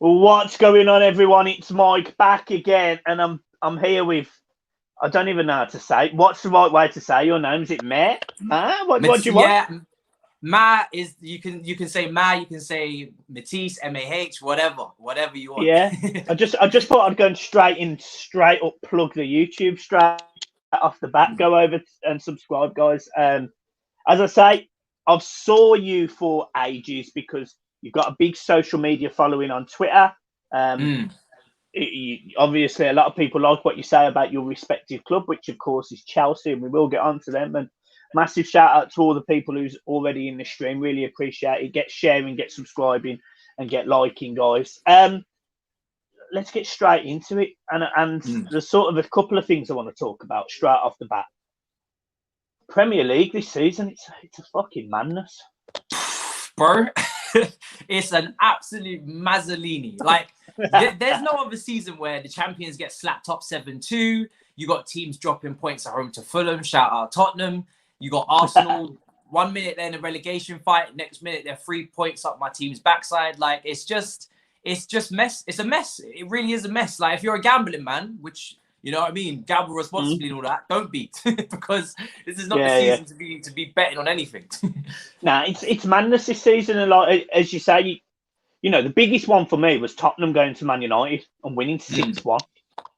What's going on, everyone? It's Mike back again, and I'm here with. I don't even know how to say. What's the right way to say your name? Is it Meh? Ma? What do you want? Yeah, Ma is you can say Ma, you can say Matisse, MAH, whatever you want. Yeah, I just thought I'd go straight up plug the YouTube straight off the bat. Go over and subscribe, guys. As I say, I've saw you for ages because you've got a big social media following on Twitter. Obviously, a lot of people like what you say about your respective club, which of course is Chelsea, and we will get on to them. And massive shout out to all the people who's already in the stream. Really appreciate it. Get sharing, get subscribing, and get liking, guys. Let's get straight into it. And there's sort of a couple of things I want to talk about straight off the bat. Premier League this season, it's a fucking madness, bro. It's an absolute Mazzolini. Like, there's no other season where the champions get slapped up 7-2. You got teams dropping points at home to Fulham. Shout out Tottenham. You got Arsenal. 1 minute they're in a relegation fight. Next minute they're 3 points up my team's backside. Like, it's just mess. It's a mess. It really is a mess. Like, if you're a gambling man, which, you know what I mean, gamble responsibly and all that, don't beat because this is not the season to be betting on anything. Nah, it's madness this season, and like as you say, you know, the biggest one for me was Tottenham going to Man United and winning 6-1.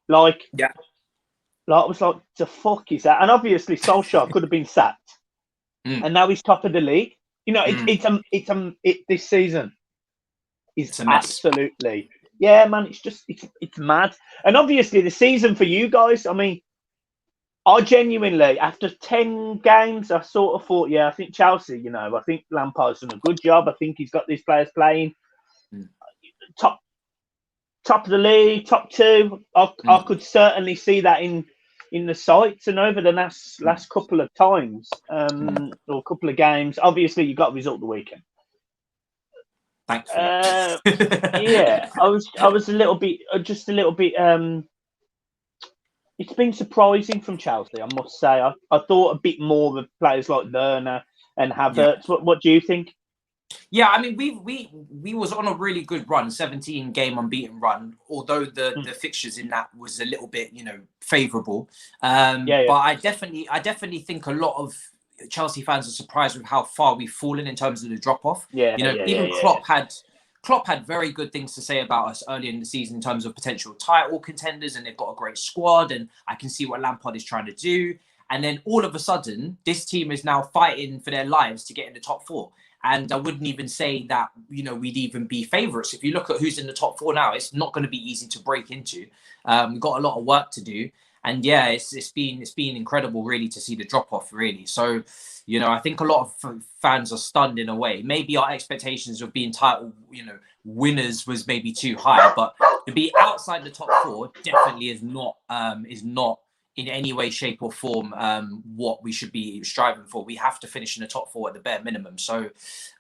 Like, I was like, the fuck is that? And obviously, Solskjaer could have been sacked, and now he's top of the league. You know, this season is absolutely. Yeah, man, it's mad. And obviously the season for you guys, I mean, I genuinely, after 10 games, I sort of thought, I think Chelsea, you know, I think Lampard's done a good job. I think he's got these players playing top of the league, top two. I could certainly see that in the sights, and over the last couple of times, or couple of games, obviously you got a result the weekend. Thankfully. I was a little bit. It's been surprising from Chelsea, I must say. I thought a bit more of players like Werner and Havertz. What do you think? Yeah, I mean, we was on a really good run, 17 game unbeaten run. Although the fixtures in that was a little bit, you know, favourable. But I definitely think a lot of Chelsea fans are surprised with how far we've fallen in terms of the drop off. Klopp had very good things to say about us earlier in the season in terms of potential title contenders, and they've got a great squad, and I can see what Lampard is trying to do. And then all of a sudden, this team is now fighting for their lives to get in the top four. And I wouldn't even say that, you know, we'd even be favourites. If you look at who's in the top four now, it's not going to be easy to break into. We've got a lot of work to do. And yeah, it's been incredible, really, to see the drop off, really. So, you know, I think a lot of fans are stunned in a way. Maybe our expectations of being title, you know, winners was maybe too high, but to be outside the top four definitely is not in any way, shape, or form what we should be striving for. We have to finish in the top four at the bare minimum. So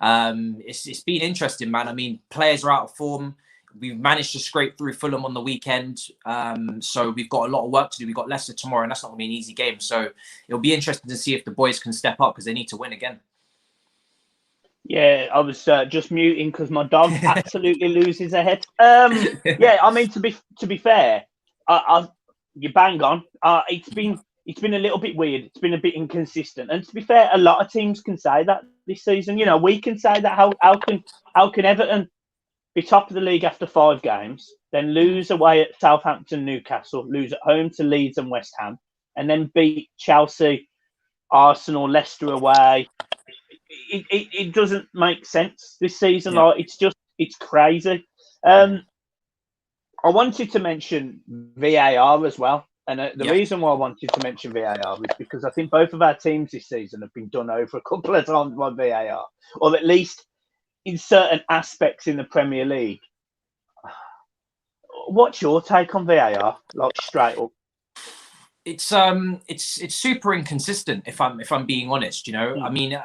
it's been interesting, man. I mean, players are out of form. We've managed to scrape through Fulham on the weekend. So we've got a lot of work to do. We've got Leicester tomorrow, and that's not going to be an easy game. So it'll be interesting to see if the boys can step up because they need to win again. Yeah, I was just muting because my dog absolutely loses her head. Yeah, I mean, to be fair, you bang on. It's been a little bit weird. It's been a bit inconsistent. And to be fair, a lot of teams can say that this season. You know, we can say that. How can Everton be top of the league after 5 games, then lose away at Southampton, Newcastle, lose at home to Leeds and West Ham, and then beat Chelsea, Arsenal, Leicester away? It doesn't make sense this season. Yeah. Like, it's crazy. I wanted to mention VAR as well. And the reason why I wanted to mention VAR is because I think both of our teams this season have been done over a couple of times by VAR, or at least in certain aspects in the Premier League. What's your take on VAR? Like, straight up. It's super inconsistent if I'm being honest, you know. I mean,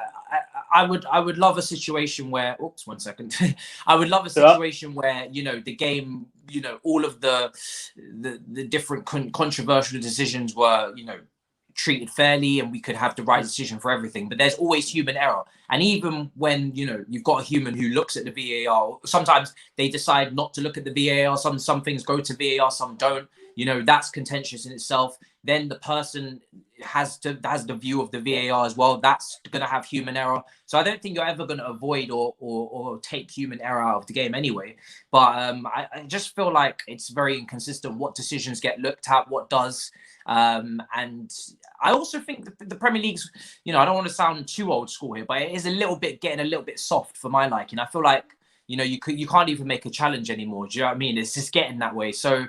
I would love a situation where I would love a situation where, you know, the game, you know, all of the different controversial decisions were, you know, treated fairly and we could have the right decision for everything. But there's always human error. And even when, you know, you've got a human who looks at the VAR, sometimes they decide not to look at the VAR. Some things go to VAR, some don't. You know, that's contentious in itself. Then the person has the view of the VAR as well. That's going to have human error. So I don't think you're ever going to avoid or take human error out of the game anyway. But I just feel like it's very inconsistent what decisions get looked at, what does. And I also think the Premier League's, you know, I don't want to sound too old school here, but it is getting a little bit soft for my liking. I feel like, you know, you can't even make a challenge anymore. Do you know what I mean? It's just getting that way. So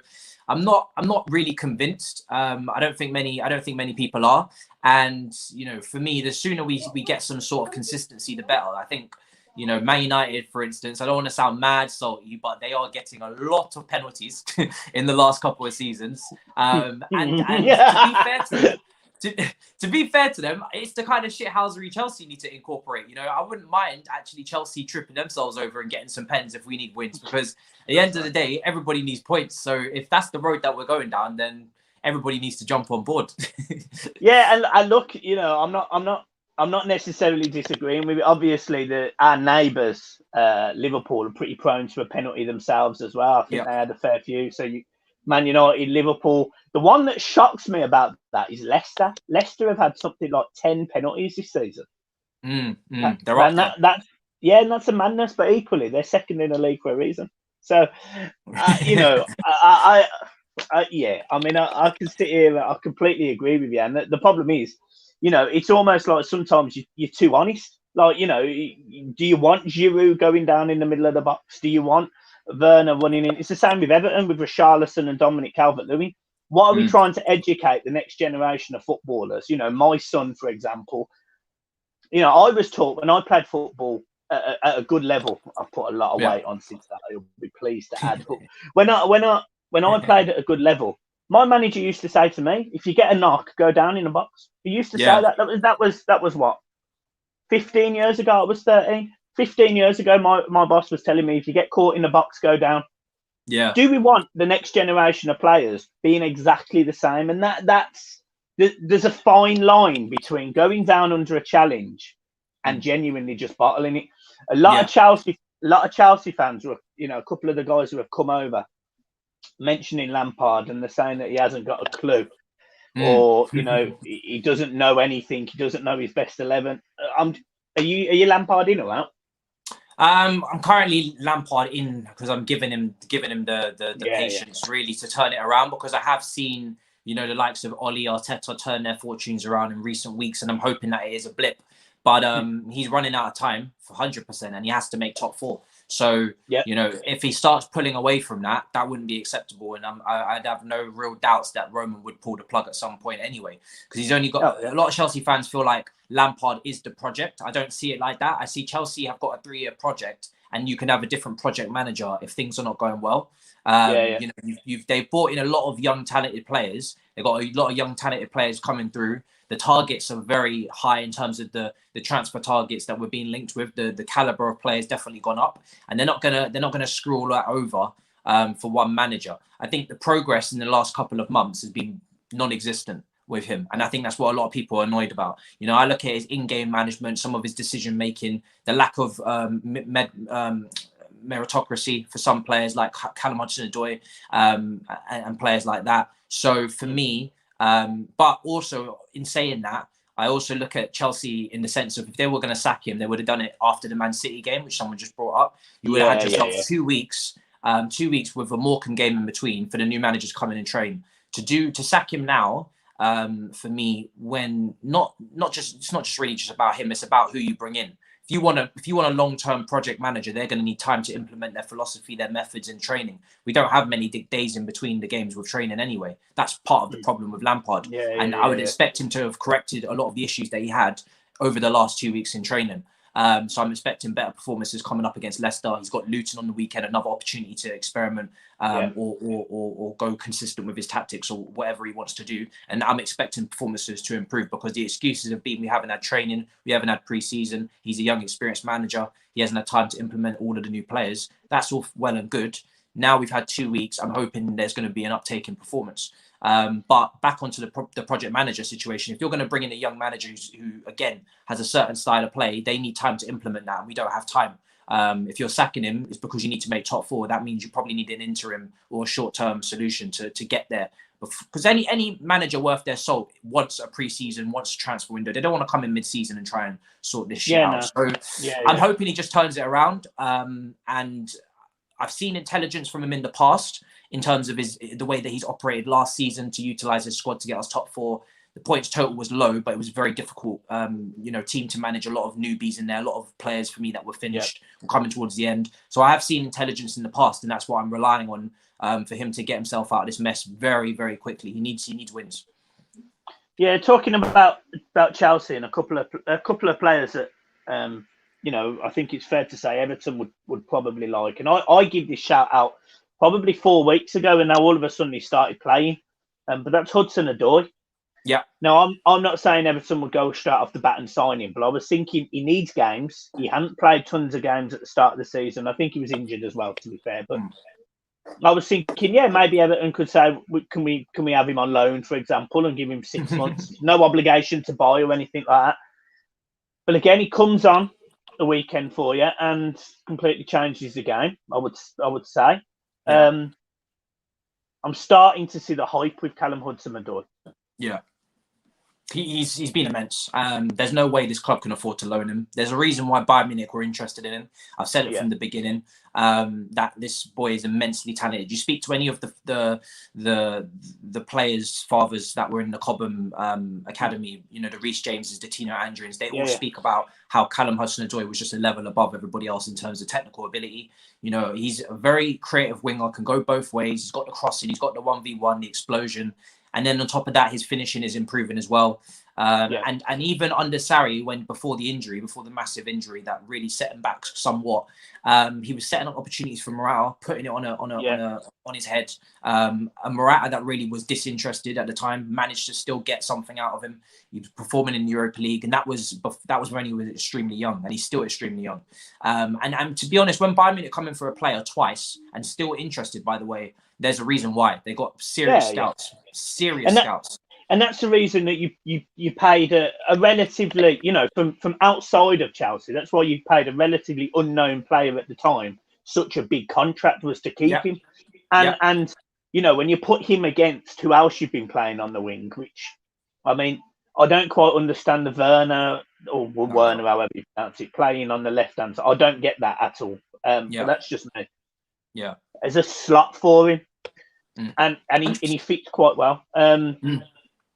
I'm not really convinced. I don't think many people are. And, you know, for me, the sooner we get some sort of consistency, the better. I think, you know, Man United, for instance, I don't want to sound mad salty, but they are getting a lot of penalties in the last couple of seasons. And to be fair to them, it's the kind of shithousery Chelsea need to incorporate. You know, I wouldn't mind actually Chelsea tripping themselves over and getting some pens if we need wins, because at the end of the day, everybody needs points. So if that's the road that we're going down, then everybody needs to jump on board. Yeah, and look, you know, I'm not necessarily disagreeing with it. Obviously, our neighbours, Liverpool, are pretty prone to a penalty themselves as well. I think they had a fair few. So Man United, Liverpool. The one that shocks me about that is Leicester. Leicester have had something like 10 penalties this season. They're up there. And that's a madness. But equally, they're second in the league for a reason. So, you know, I mean, I can sit here. I completely agree with you. And the problem is, you know, it's almost like sometimes you're too honest. Like, you know, do you want Giroud going down in the middle of the box? Do you want Werner running in? It's the same with Everton, with Richarlison and Dominic Calvert-Lewin. What are we trying to educate the next generation of footballers? You know, my son, for example, you know, I was taught when I played football at a good level. I've put a lot of weight on since that. I'll be pleased to add. But when I played at a good level, my manager used to say to me, "If you get a knock, go down in the box." He used to say that. That was what, 15 years ago. I was 13. 15 years ago, my boss was telling me, if you get caught in the box, go down. Yeah. Do we want the next generation of players being exactly the same? And there's a fine line between going down under a challenge and genuinely just bottling it. A lot of Chelsea fans, you know, a couple of the guys who have come over mentioning Lampard, and they're saying that he hasn't got a clue, or, you know, he doesn't know anything. He doesn't know his best 11. Are you Lampard in or out? I'm currently Lampard in, because I'm giving him the patience really to turn it around, because I have seen, you know, the likes of Oli, Arteta turn their fortunes around in recent weeks, and I'm hoping that it is a blip. But he's running out of time for 100%, and he has to make top 4. So, you know, if he starts pulling away from that, that wouldn't be acceptable. And I'd have no real doubts that Roman would pull the plug at some point anyway, because he's only got a lot of Chelsea fans feel like Lampard is the project. I don't see it like that. I see Chelsea have got a 3-year project, and you can have a different project manager if things are not going well. You know, they've brought in a lot of young talented players. They've got a lot of young talented players coming through. The targets are very high in terms of the transfer targets that we're being linked with. The caliber of players definitely gone up, and they're not gonna screw all that over for one manager. I think the progress in the last couple of months has been non-existent with him, and I think that's what a lot of people are annoyed about. You know, I look at his in-game management, some of his decision making, the lack of meritocracy for some players like Hudson-Odoi and players like that. So for me, but also in saying that, I also look at Chelsea in the sense of, if they were going to sack him, they would have done it after the Man City game, which someone just brought up. You would have had yourself 2 weeks, 2 weeks with a Morecambe game in between for the new managers come in and train. To sack him now, for me, when it's not just really just about him, it's about who you bring in. If you want a long-term project manager, they're going to need time to implement their philosophy, their methods in training. We don't have many days in between the games with training anyway. That's part of the problem with Lampard. I would expect him to have corrected a lot of the issues that he had over the last 2 weeks in training. So I'm expecting better performances coming up against Leicester. He's got Luton on the weekend, another opportunity to experiment or go consistent with his tactics or whatever he wants to do. And I'm expecting performances to improve, because the excuses have been we haven't had training, we haven't had pre-season. He's a young, experienced manager. He hasn't had time to implement all of the new players. That's all well and good. Now we've had 2 weeks. I'm hoping there's going to be an uptake in performance. But back onto the project manager situation, if you're going to bring in a young manager who again has a certain style of play, they need time to implement that, and we don't have time. If you're sacking him, it's because you need to make top four. That means you probably need an interim or a short-term solution to get there. Because any manager worth their salt wants a pre-season, wants a transfer window. They don't want to come in mid-season and try and sort this shit out. No. So I'm hoping he just turns it around. And I've seen intelligence from him in the past in terms of the way that he's operated last season to utilize his squad to get us top four. The points total was low, but it was a very difficult, team to manage. A lot of newbies in there, a lot of players for me that were finished, were coming towards the end. So I have seen intelligence in the past, and that's what I'm relying on for him to get himself out of this mess very, very quickly. He needs wins. Yeah, talking about Chelsea and a couple of players that I think it's fair to say Everton would probably like, and I give this shout out probably 4 weeks ago, and now all of a sudden he started playing. But that's Hudson-Odoi. Yeah. Now, I'm not saying Everton would go straight off the bat and sign him, but I was thinking he needs games. He hadn't played tons of games at the start of the season. I think he was injured as well, to be fair. But I was thinking, maybe Everton could say, can we have him on loan, for example, and give him 6 months? No obligation to buy or anything like that. But again, he comes on the weekend for you and completely changes the game, I would say. Yeah. I'm starting to see the hype with Callum Hudson-Odoi. Yeah. He's been immense. There's no way this club can afford to loan him. There's a reason why Bayern Munich were interested in him. I've said it from the beginning that this boy is immensely talented. You speak to any of the players' fathers that were in the Cobham academy, the Reece Jameses, the Tino Andrians, they all speak about how Callum Hudson-Odoi was just a level above everybody else in terms of technical ability. He's a very creative winger, can go both ways. He's got the crossing, he's got the 1v1, the explosion. And then on top of that, his finishing is improving as well. And even under Sarri, before the massive injury that really set him back somewhat, he was setting up opportunities for Morata, putting it on his head. A Morata that really was disinterested at the time managed to still get something out of him. He was performing in the Europa League, and that was when he was extremely young, and he's still extremely young. And to be honest, when Bayern Munich come in for a player twice and still interested, by the way, there's a reason why. They got serious scouts. Scouts. And that's the reason that you paid a relatively, from outside of Chelsea, that's why you paid a relatively unknown player at the time such a big contract, was to keep him. And when you put him against who else you've been playing on the wing, which, I mean, I don't quite understand the Werner, Werner, however you pronounce it, playing on the left-hand side. I don't get that at all. But that's just me. Yeah. There's a slot for him. And he fits quite well.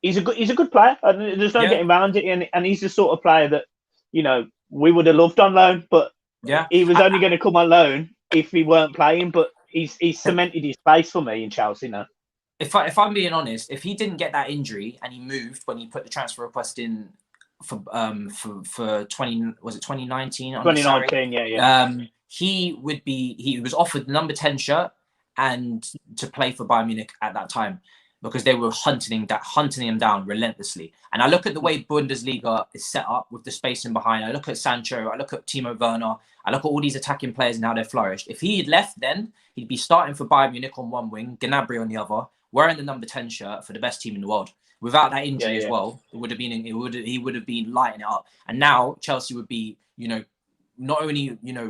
He's a good player. There's no getting around it, and he's the sort of player that we would have loved on loan, but he was only going to come on loan if he weren't playing. But he's cemented his place for me in Chelsea now. If I'm being honest, if he didn't get that injury and he moved when he put the transfer request in for 2019? 2019, he was offered the number 10 shirt and to play for Bayern Munich at that time, because they were hunting him down relentlessly. And I look at the way Bundesliga is set up with the spacing behind. I look at Sancho, I look at Timo Werner, I look at all these attacking players and how they flourished. If he had left then, he'd be starting for Bayern Munich on one wing, Gnabry on the other, wearing the number 10 shirt for the best team in the world. Without that injury as well, he would have been lighting it up. And now Chelsea would be, not only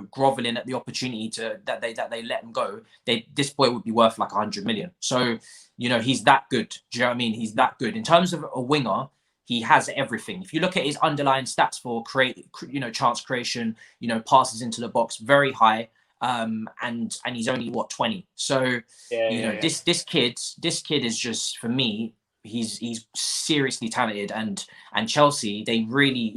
groveling at the opportunity that they let him go, this boy would be worth like 100 million. So he's that good. Do you know what I mean? He's that good in terms of a winger. He has everything. If you look at his underlying stats for chance creation, passes into the box, very high. And he's only 20. So this kid is just, for me, he's seriously talented, and Chelsea, they really,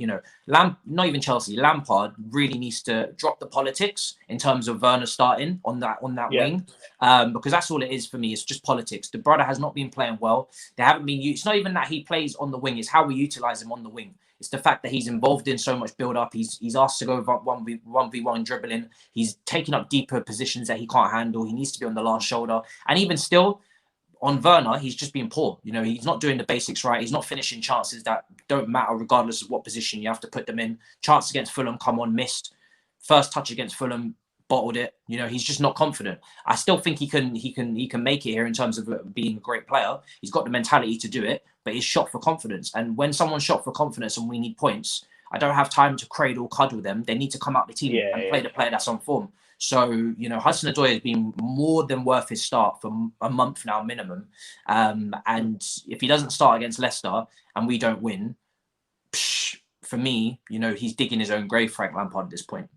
not even Chelsea, Lampard really needs to drop the politics in terms of Werner starting on that wing, because that's all it is for me. It's just politics. The brother has not been playing well. They haven't been. It's not even that he plays on the wing. It's how we utilize him on the wing. It's the fact that he's involved in so much build-up. He's asked to go 1v1 dribbling. He's taking up deeper positions that he can't handle. He needs to be on the last shoulder, and even still, on Werner, he's just been poor. He's not doing the basics right. He's not finishing chances that don't matter regardless of what position you have to put them in. Chance against Fulham, come on, missed. First touch against Fulham, bottled it. You know, he's just not confident. I still think he can make it here in terms of being a great player. He's got the mentality to do it, but he's shot for confidence. And when someone's shot for confidence and we need points, I don't have time to cradle cuddle them. They need to come out the team and play the player that's on form. So, you know, Hudson-Odoi has been more than worth his start for a month now minimum. And if he doesn't start against Leicester and we don't win, for me, you know, he's digging his own grave, Frank Lampard, at this point.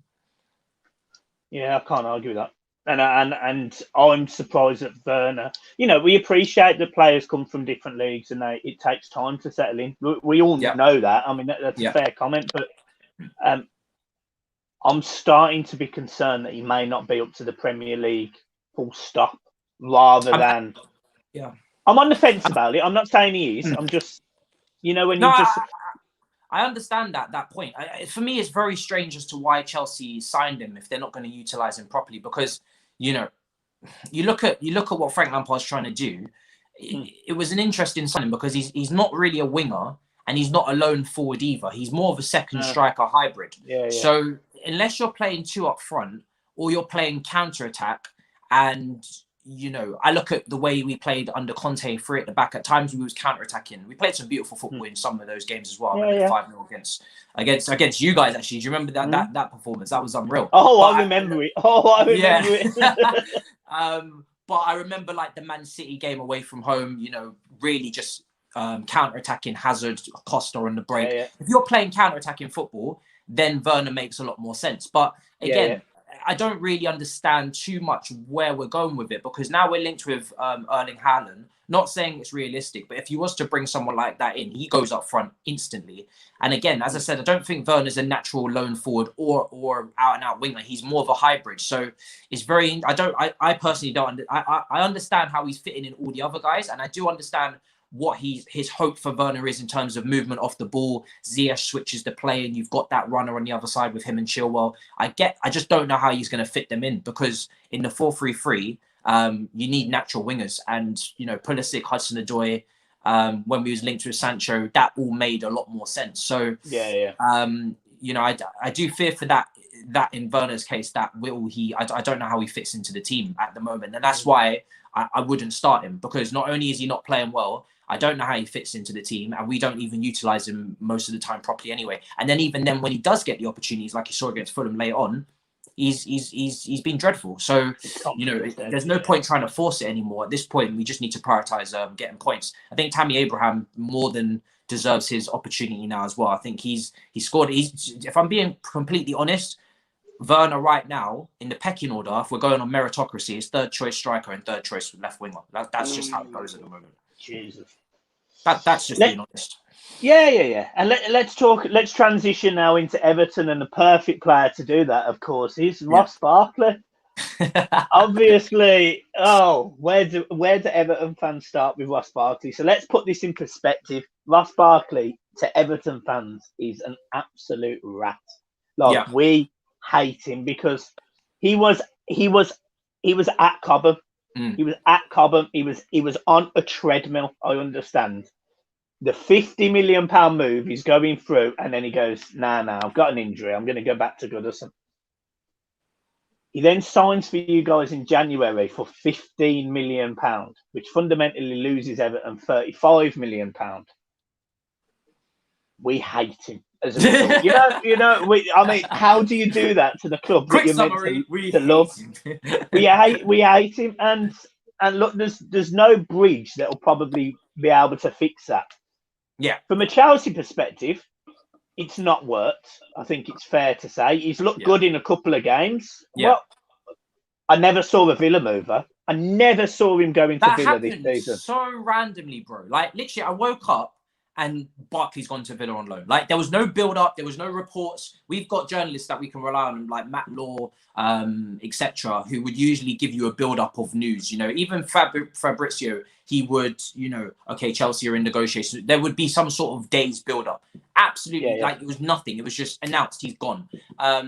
Yeah, I can't argue with that. And I'm surprised at Werner. You know, we appreciate that players come from different leagues and it takes time to settle in. We all know that. I mean, that's a fair comment, but I'm starting to be concerned that he may not be up to the Premier League full stop, rather than... Yeah. I'm on the fence about it. I'm not saying he is. I'm just, you know, when you just... I understand that point. For me, it's very strange as to why Chelsea signed him if they're not going to utilise him properly. Because, you know, you look at what Frank Lampard's trying to do. It was an interesting signing because he's not really a winger and he's not a lone forward either. He's more of a second striker hybrid. So unless you're playing two up front or you're playing counter attack, and you know, I look at the way we played under Conte, three at the back. At times we was counter-attacking. We played some beautiful football in some of those games as well. 5-0 against you guys, actually. Do you remember that performance? That was unreal. I remember it. It. But I remember like the Man City game away from home, you know, really just counter-attacking Hazard, Costa on the break. If you're playing counter-attacking football, then Werner makes a lot more sense. But again, I don't really understand too much where we're going with it, because now we're linked with Erling Haaland. Not saying it's realistic, but if he was to bring someone like that in, he goes up front instantly. And again, as I said, I don't think Werner's a natural lone forward or out and out winger. He's more of a hybrid. So it's very. I personally don't. I understand how he's fitting in all the other guys, and I do understand what his hope for Werner is in terms of movement off the ball. Ziyech switches the play and you've got that runner on the other side with him and Chilwell. I just don't know how he's going to fit them in, because in the 4-3-3, you need natural wingers. And, you know, Pulisic, Hudson-Odoi, when we was linked with Sancho, that all made a lot more sense. So, you know, I do fear for that in Werner's case, that I don't know how he fits into the team at the moment. And that's why I wouldn't start him, because not only is he not playing well, I don't know how he fits into the team, and we don't even utilise him most of the time properly anyway. And then even then, when he does get the opportunities, like you saw against Fulham late on, he's been dreadful. So, you know, there's no point trying to force it anymore. At this point, we just need to prioritise getting points. I think Tammy Abraham more than deserves his opportunity now as well. I think he scored. If I'm being completely honest, Werner right now, in the pecking order, if we're going on meritocracy, is third choice striker and third choice left winger. That's just how it goes at the moment. Jesus. That's just being honest. Yeah. And let's transition now into Everton, and the perfect player to do that, of course, is Ross Barkley. Obviously, where do Everton fans start with Ross Barkley? So let's put this in perspective. Ross Barkley to Everton fans is an absolute rat. We hate him because he was at Cobham. He was at Cobham. He was on a treadmill. I understand. The £50 million move he's going through, and then he goes, nah, I've got an injury. I'm going to go back to Goodison. He then signs for you guys in January for £15 million, which fundamentally loses Everton £35 million. We hate him as a result. I mean, how do you do that to the club that you're meant to love? we hate him, and look, there's no bridge that will probably be able to fix that. Yeah. From a Chelsea perspective, it's not worked. I think it's fair to say he's looked good in a couple of games. Yeah. Well, I never saw a Villa mover. I never saw him go into Villa this season. So randomly, bro. Like literally, I woke up and Barkley's gone to Villa on loan. Like there was no build-up, there was no reports. We've got journalists that we can rely on, like Matt Law, etc., who would usually give you a build-up of news. You know, even Fabrizio, he would, you know, okay, Chelsea are in negotiations. There would be some sort of days build-up. Absolutely, like it was nothing. It was just announced he's gone.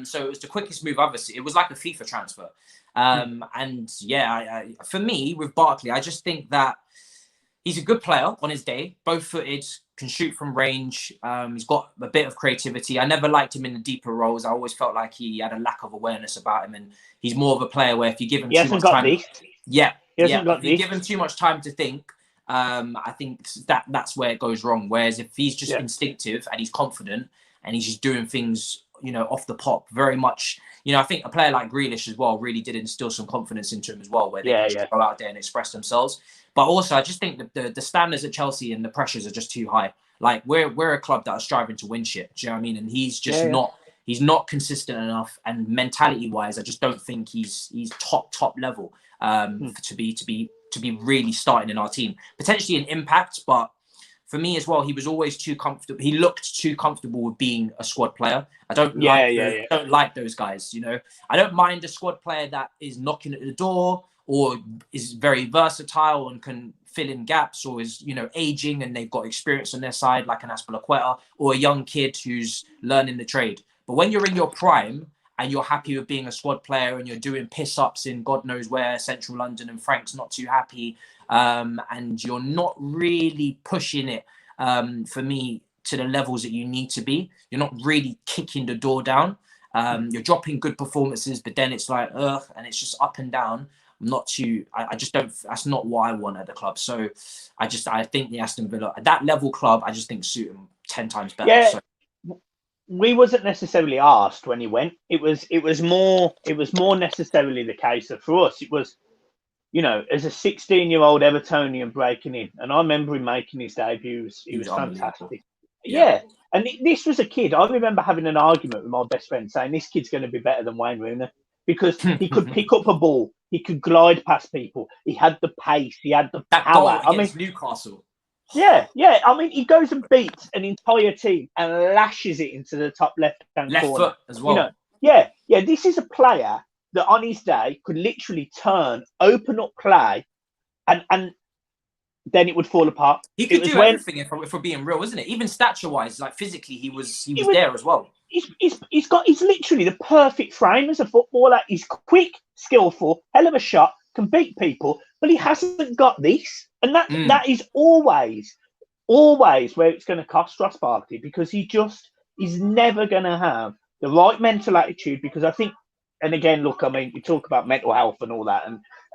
So it was the quickest move I've ever seen. It was like a FIFA transfer. And yeah, for me with Barkley, I just think that He's a good player on his day, both-footed, can shoot from range. He's got a bit of creativity. I never liked him in the deeper roles. I always felt like he had a lack of awareness about him, and he's more of a player where if you give him too much time, if you give him too much time to think, I think that's where it goes wrong. Whereas if he's just instinctive and he's confident and he's just doing things, off the pop, very much. I think a player like Grealish as well really did instill some confidence into him as well, where they can just go out there and express themselves. But also, I just think the standards at Chelsea and the pressures are just too high. Like we're a club that are striving to win shit. Do you know what I mean? And he's just not. He's not consistent enough. And mentality wise, I just don't think he's top level to be really starting in our team. Potentially an impact, but for me as well, he was always too comfortable. He looked too comfortable with being a squad player. I don't don't like those guys. I don't mind a squad player that is knocking at the door, or is very versatile and can fill in gaps, or is, aging and they've got experience on their side, like an Azpilicueta, or a young kid who's learning the trade. But when you're in your prime and you're happy with being a squad player and you're doing piss-ups in God knows where, Central London, and Frank's not too happy, and you're not really pushing it, for me, to the levels that you need to be, you're not really kicking the door down. You're dropping good performances, but then it's like, and it's just up and down. I just don't, that's not what I want at the club. So I think the Aston Villa, at that level club, I just think suit him 10 times better. Yeah. So. We wasn't necessarily asked when he went. It was more necessarily the case that for us, it was, as a 16-year-old Evertonian breaking in. And I remember him making his debut. He was fantastic. Yeah. And this was a kid. I remember having an argument with my best friend saying this kid's going to be better than Wayne Rooney, because he could pick up a ball. He could glide past people. He had the pace. He had the power. I mean, Newcastle. Yeah. I mean, he goes and beats an entire team and lashes it into the top left-hand corner. Left foot as well. This is a player that on his day could literally turn, open up play, and then it would fall apart. He could do everything if we're being real, isn't it? Even stature-wise, like physically, he was there as well. He's literally the perfect frame as a footballer. He's quick, skillful, hell of a shot, can beat people, but he hasn't got this. And that is always where it's going to cost Ross Barkley, because he's never going to have the right mental attitude. Because I think, and again, look, I mean, you talk about mental health and all that,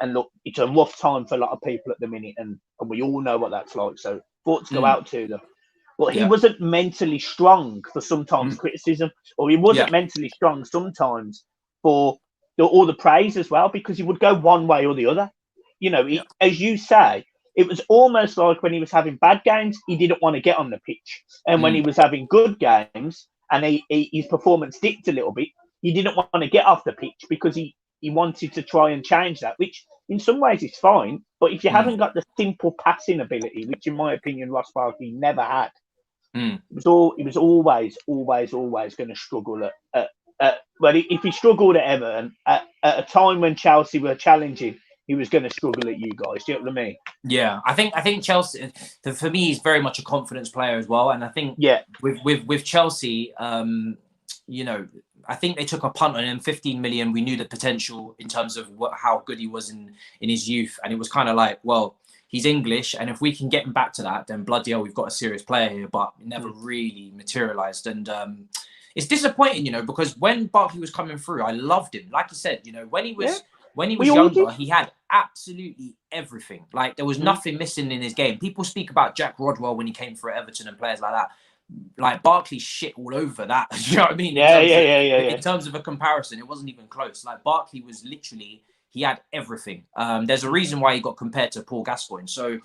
and look, it's a rough time for a lot of people at the minute, and we all know what that's like. So thoughts go out to them. But he wasn't mentally strong for sometimes criticism, or he wasn't mentally strong sometimes for all the praise as well, because he would go one way or the other. As you say, it was almost like when he was having bad games, he didn't want to get on the pitch. And when he was having good games and his performance dipped a little bit, he didn't want to get off the pitch because he wanted to try and change that, which in some ways is fine. But if you haven't got the simple passing ability, which in my opinion, Ross Barkley never had, he was always going to struggle but if he struggled at Everton, at a time when Chelsea were challenging, he was going to struggle at you guys. Do you know what I mean? Yeah, I think Chelsea, for me, he's very much a confidence player as well. And I think with Chelsea, I think they took a punt on him, 15 million. We knew the potential in terms of how good he was in his youth. And it was kind of like, well, he's English, and if we can get him back to that, then bloody hell, we've got a serious player here. But it never really materialised. And it's disappointing, because when Barkley was coming through, I loved him. Like you said, when he was younger, he had absolutely everything. Like there was nothing missing in his game. People speak about Jack Rodwell when he came for Everton and players like that. Like Barkley shit all over that. You know what I mean? In terms of a comparison, it wasn't even close. Like Barkley was literally, he had everything. There's a reason why he got compared to Paul Gascoigne. So,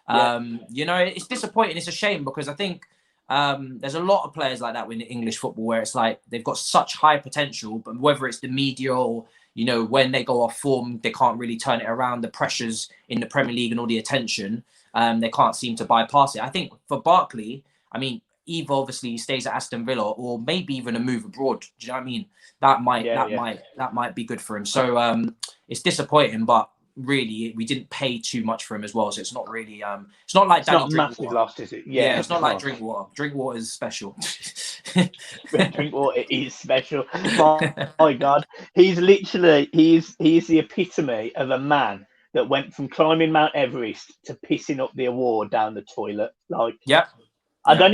it's disappointing. It's a shame, because I think there's a lot of players like that in English football where it's like they've got such high potential, but whether it's the media or, when they go off form, they can't really turn it around. The pressures in the Premier League and all the attention, they can't seem to bypass it. I think for Barkley, I mean, either obviously he stays at Aston Villa or maybe even a move abroad. Do you know what I mean? That might be good for him. So it's disappointing, but really we didn't pay too much for him as well. So it's not really it's not like Danny Drinkwater. Lost, is it? Yeah, it's not like Drinkwater. Drinkwater is special. Drinkwater is special. My God, he's literally he's the epitome of a man that went from climbing Mount Everest to pissing up the award down the toilet. Like, yeah. I can't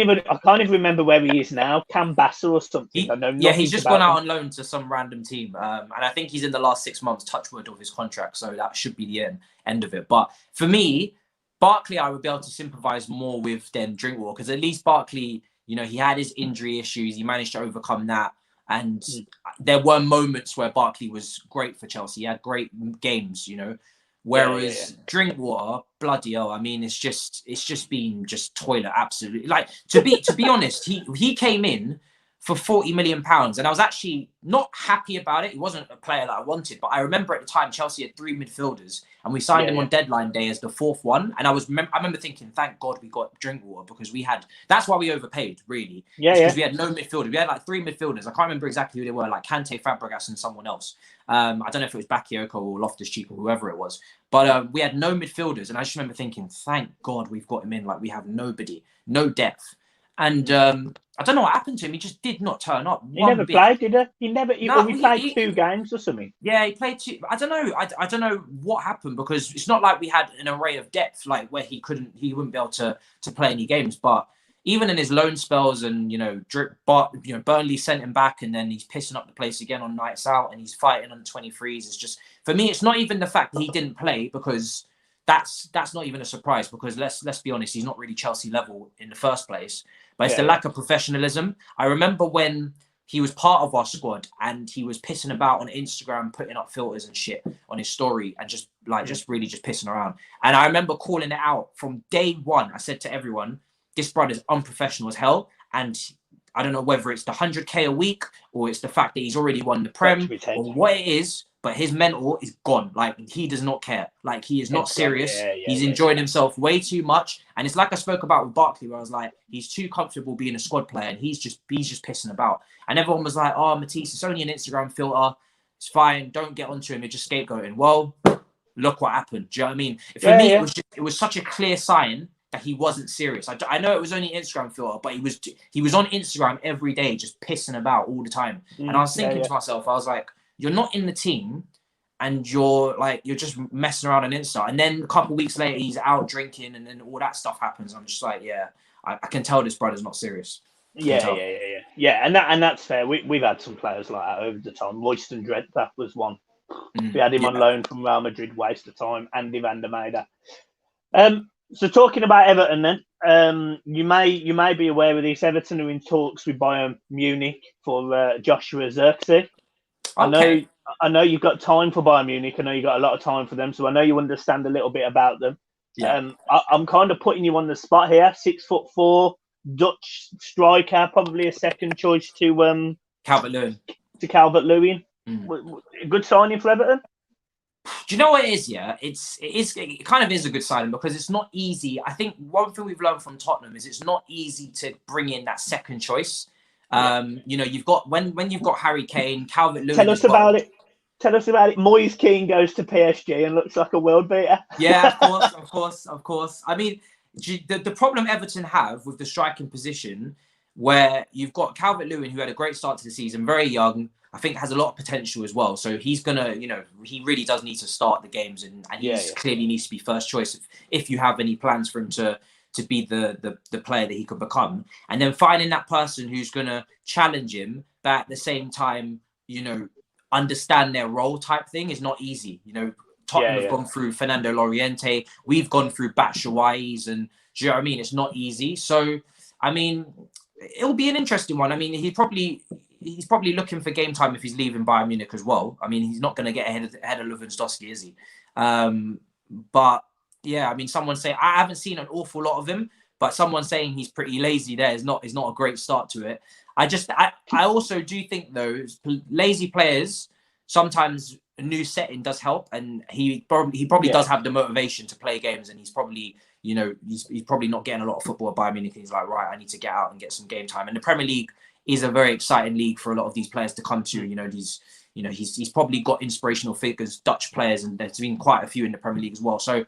even remember where he is now. Cambassa or something. I know nothing. Yeah, he's just gone out on loan to some random team. And I think he's in the last 6 months, touch wood, of his contract. So that should be the end of it. But for me, Barkley, I would be able to sympathise more with than Drinkwater, because at least Barkley, you know, he had his injury issues. He managed to overcome that. And there were moments where Barkley was great for Chelsea. He had great games, you know. Whereas Drinkwater, bloody hell, I mean, it's just been just toilet, absolutely. Like, to be honest, he came in for £40 million, and I was actually not happy about it. He wasn't a player that I wanted, but I remember at the time Chelsea had 3 midfielders, and we signed him on deadline day as the 4th one. And I remember thinking, thank God we got Drinkwater, because that's why we overpaid, really. Because we had no midfielders. We had like 3 midfielders. I can't remember exactly who they were, like Kante, Fabregas, and someone else. I don't know if it was Bakayoko or Loftus-Cheek or whoever it was. But we had no midfielders, and I just remember thinking, thank God we've got him in. Like, we have nobody, no depth. And I don't know what happened to him. He just did not turn up. He never played, did he? He played 2 games or something. Yeah, he played 2. I don't know. I don't know what happened, because it's not like we had an array of depth, like where he wouldn't be able to play any games. But even in his loan spells, and Burnley sent him back, and then he's pissing up the place again on nights out, and he's fighting on 23s. It's just, for me, it's not even the fact that he didn't play, because that's not even a surprise, because let's be honest, he's not really Chelsea level in the first place. But it's the lack of professionalism. I remember when he was part of our squad and he was pissing about on Instagram, putting up filters and shit on his story, and just really pissing around. And I remember calling it out from day one. I said to everyone, this brother's unprofessional as hell. And I don't know whether it's the 100K a week, or it's the fact that he's already won the Prem, or what it is, but his mental is gone. Like, he does not care. Like, he is not serious. He's enjoying himself way too much. And it's like I spoke about with Barkley, where I was like, he's too comfortable being a squad player, and he's just pissing about. And everyone was like, oh, Matisse, it's only an Instagram filter. It's fine. Don't get onto him. You're just scapegoating. Well, look what happened. Do you know what I mean? For me, it was such a clear sign that he wasn't serious. I know it was only an Instagram filter, but he was on Instagram every day, just pissing about all the time. And I was thinking to myself, I was like, you're not in the team, and you're just messing around on Insta. And then a couple of weeks later, he's out drinking, and then all that stuff happens. I'm just like, I can tell this brother's not serious. Yeah. And that's fair. We've had some players like that over the time. Royston Dredd, that was one. We had him on loan from Real Madrid, waste of time. Andy van der Meijden. So talking about Everton, then, you may be aware of this. Everton are in talks with Bayern Munich for Joshua Zirkzee. Okay. I know you've got time for Bayern Munich. I know you've got a lot of time for them, so I know you understand a little bit about them. Yeah. I'm kind of putting you on the spot here. 6'4" Dutch striker, probably a second choice to Calvert-Lewin. Calvert-Lewin. A good signing for Everton. Do you know what it is? Yeah, it kind of is a good signing, because it's not easy. I think one thing we've learned from Tottenham is it's not easy to bring in that second choice. You've got when you've got Harry Kane, Calvert-Lewin. Tell us about it. Moise Kean goes to PSG and looks like a world beater. Yeah, of course. I mean, the problem Everton have with the striking position, where you've got Calvert-Lewin, who had a great start to the season, very young, I think has a lot of potential as well. So he's gonna, he really does need to start the games, and he clearly needs to be first choice if you have any plans for him to be the player that he could become. And then finding that person who's gonna challenge him, but at the same time, understand their role type thing is not easy. Tottenham have gone through Fernando Llorente. We've gone through Batshuayi's, and do you know what I mean? It's not easy. So, I mean, it'll be an interesting one. I mean, he's probably looking for game time if he's leaving Bayern Munich as well. I mean, he's not going to get ahead of Lewandowski, is he? But yeah, I mean, someone say I haven't seen an awful lot of him, but someone saying he's pretty lazy there is not a great start to it. I also do think though, lazy players, sometimes a new setting does help, and he probably does have the motivation to play games, and he's probably he's probably not getting a lot of football at Bayern Munich. He's like, right, I need to get out and get some game time. And the Premier League is a very exciting league for a lot of these players to come to. He's probably got inspirational figures, Dutch players, and there's been quite a few in the Premier League as well. So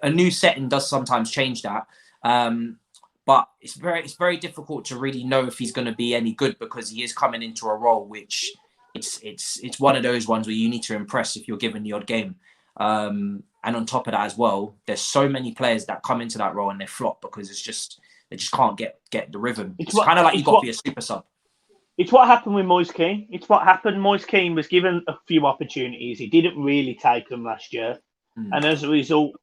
a new setting does sometimes change that. But it's very difficult to really know if he's going to be any good, because he is coming into a role which it's one of those ones where you need to impress if you're given the odd game. And on top of that as well, there's so many players that come into that role and they flop because they just can't get the rhythm. It's kind of like you got to be a super sub. It's what happened with Moise Kean. It's what happened. Moise Kean was given a few opportunities. He didn't really take them last year. And as a result,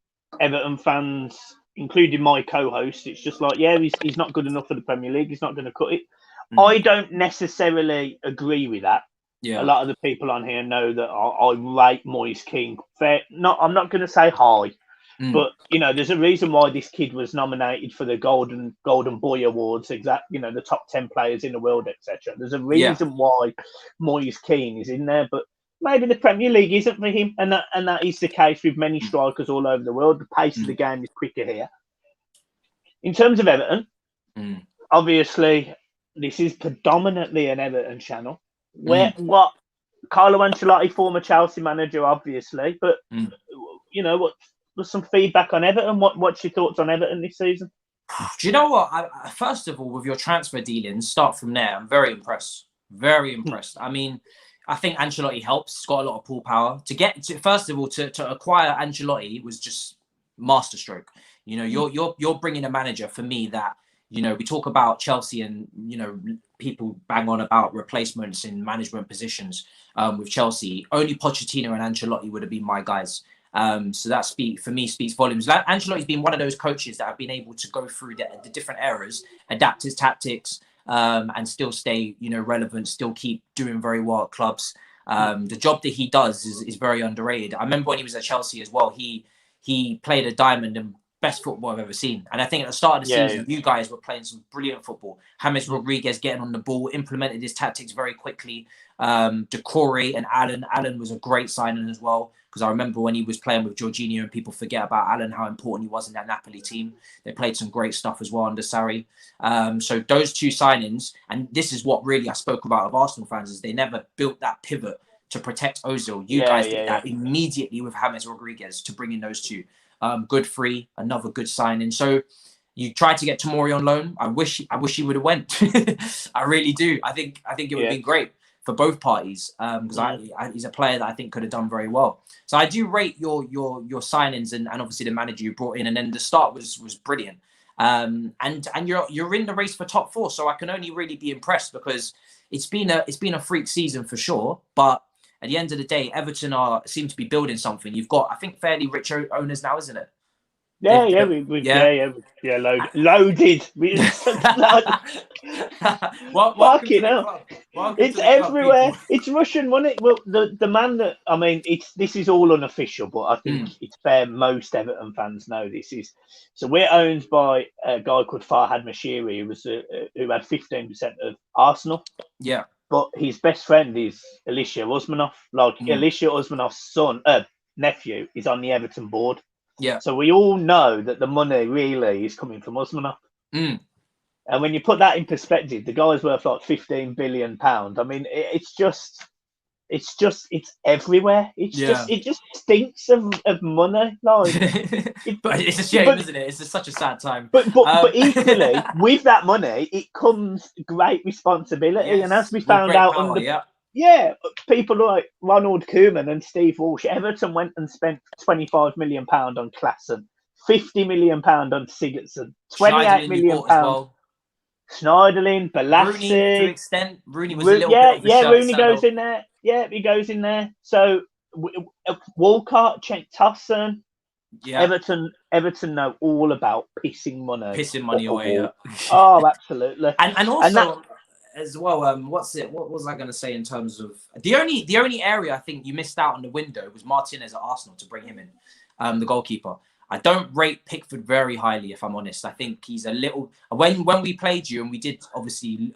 Everton fans, including my co-host, it's just like, yeah, he's not good enough for the Premier League. He's not going to cut it. I don't necessarily agree with that. Yeah. A lot of the people on here know that I rate Moise Kean fair. I'm not going to say high, but there's a reason why this kid was nominated for the Golden Boy Awards. The top 10 players in the world, etc. There's a reason why Moise Kean is in there, but maybe the Premier League isn't for him, and that is the case with many strikers all over the world. The pace of the game is quicker here. In terms of Everton, obviously this is predominantly an Everton channel. What Carlo Ancelotti, former Chelsea manager, obviously, but what was some feedback on Everton? What's your thoughts on Everton this season? Do you know what? First of all, with your transfer dealings, start from there. I'm very impressed. Very impressed. I mean, I think Ancelotti helps. He's got a lot of pull power. First of all, to acquire Ancelotti was just masterstroke. You're bringing a manager for me that. We talk about Chelsea and, people bang on about replacements in management positions with Chelsea. Only Pochettino and Ancelotti would have been my guys. So that speaks volumes. Ancelotti's been one of those coaches that have been able to go through the different eras, adapt his tactics, and still stay, relevant, still keep doing very well at clubs. The job that he does is very underrated. I remember when he was at Chelsea as well, he played a diamond and best football I've ever seen. And I think at the start of the season, you guys were playing some brilliant football. James Rodriguez getting on the ball, implemented his tactics very quickly. Decore and Allen. Allen was a great signing as well, because I remember when he was playing with Jorginho, and people forget about Allen, how important he was in that Napoli team. They played some great stuff as well under Sarri. So those two signings, and this is what really I spoke about of Arsenal fans, is they never built that pivot to protect Ozil. You guys did that immediately with James Rodriguez to bring in those two. Good free, another good signing. So you tried to get Tomori on loan. I wish he would have went. I really do. I think it would be great for both parties, because he's a player that I think could have done very well. So I do rate your signings and obviously the manager you brought in, and then the start was brilliant. And you're in the race for top four, so I can only really be impressed, because it's been a freak season for sure, but at the end of the day, Everton seem to be building something. You've got, I think, fairly rich owners now, isn't it? Loaded. Fucking hell. It's everywhere. It's Russian money. Well, the man that, this is all unofficial, but I think it's fair. Most Everton fans know this is. So we're owned by a guy called Farhad Mashiri, who had 15% of Arsenal. Yeah. But his best friend is Elisha Usmanov. Elisha Usmanov's nephew is on the Everton board. Yeah. So we all know that the money really is coming from Usmanov. And when you put that in perspective, the guy's worth like £15 billion. It's everywhere. It just stinks of money. But it's a shame, isn't it? It's just such a sad time. But equally, with that money, it comes great responsibility. Yes, and as we found out, people like Ronald Koeman and Steve Walsh, Everton went and spent £25 million on Klassen, £50 million on Sigurdsson, £28 million. Schneiderlin, Balassi. Rooney, to an extent. Rooney was a little bit of a shirt. Rooney goes in there. Yeah, he goes in there. So Walcott, Cenk Tosun, Everton know all about pissing money away. Yeah. Oh, absolutely. and also as well, what was I going to say in terms of the only area I think you missed out on the window was Martinez at Arsenal to bring him in, the goalkeeper. I don't rate Pickford very highly, if I'm honest. I think he's a little... When we played you, and we did obviously,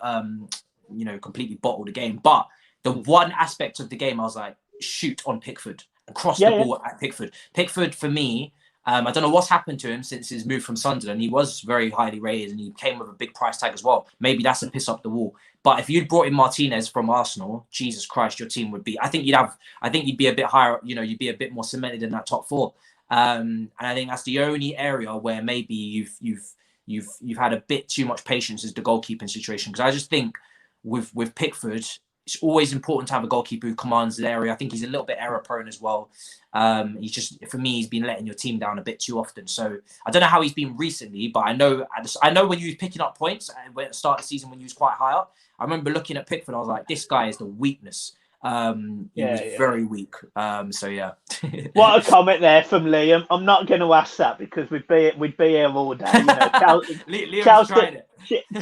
completely bottle the game, but the one aspect of the game, I was like, shoot on Pickford, across the ball at Pickford. Pickford, for me, I don't know what's happened to him since his move from Sunderland. He was very highly rated, and he came with a big price tag as well. Maybe that's a piss up the wall. But if you'd brought in Martinez from Arsenal, Jesus Christ, your team would be... I think you'd be a bit higher, you'd be a bit more cemented in that top four. And I think that's the only area where maybe you've had a bit too much patience is the goalkeeping situation. Because I just think with Pickford, it's always important to have a goalkeeper who commands the area. I think he's a little bit error prone as well. He's just, for me, he's been letting your team down a bit too often. So I don't know how he's been recently, but I know when you was picking up points at the start of the season when you was quite high up. I remember looking at Pickford, I was like, this guy is the weakness. He was very weak. So yeah. What a comment there from Liam. I'm not going to ask that because we'd be here all day. You know,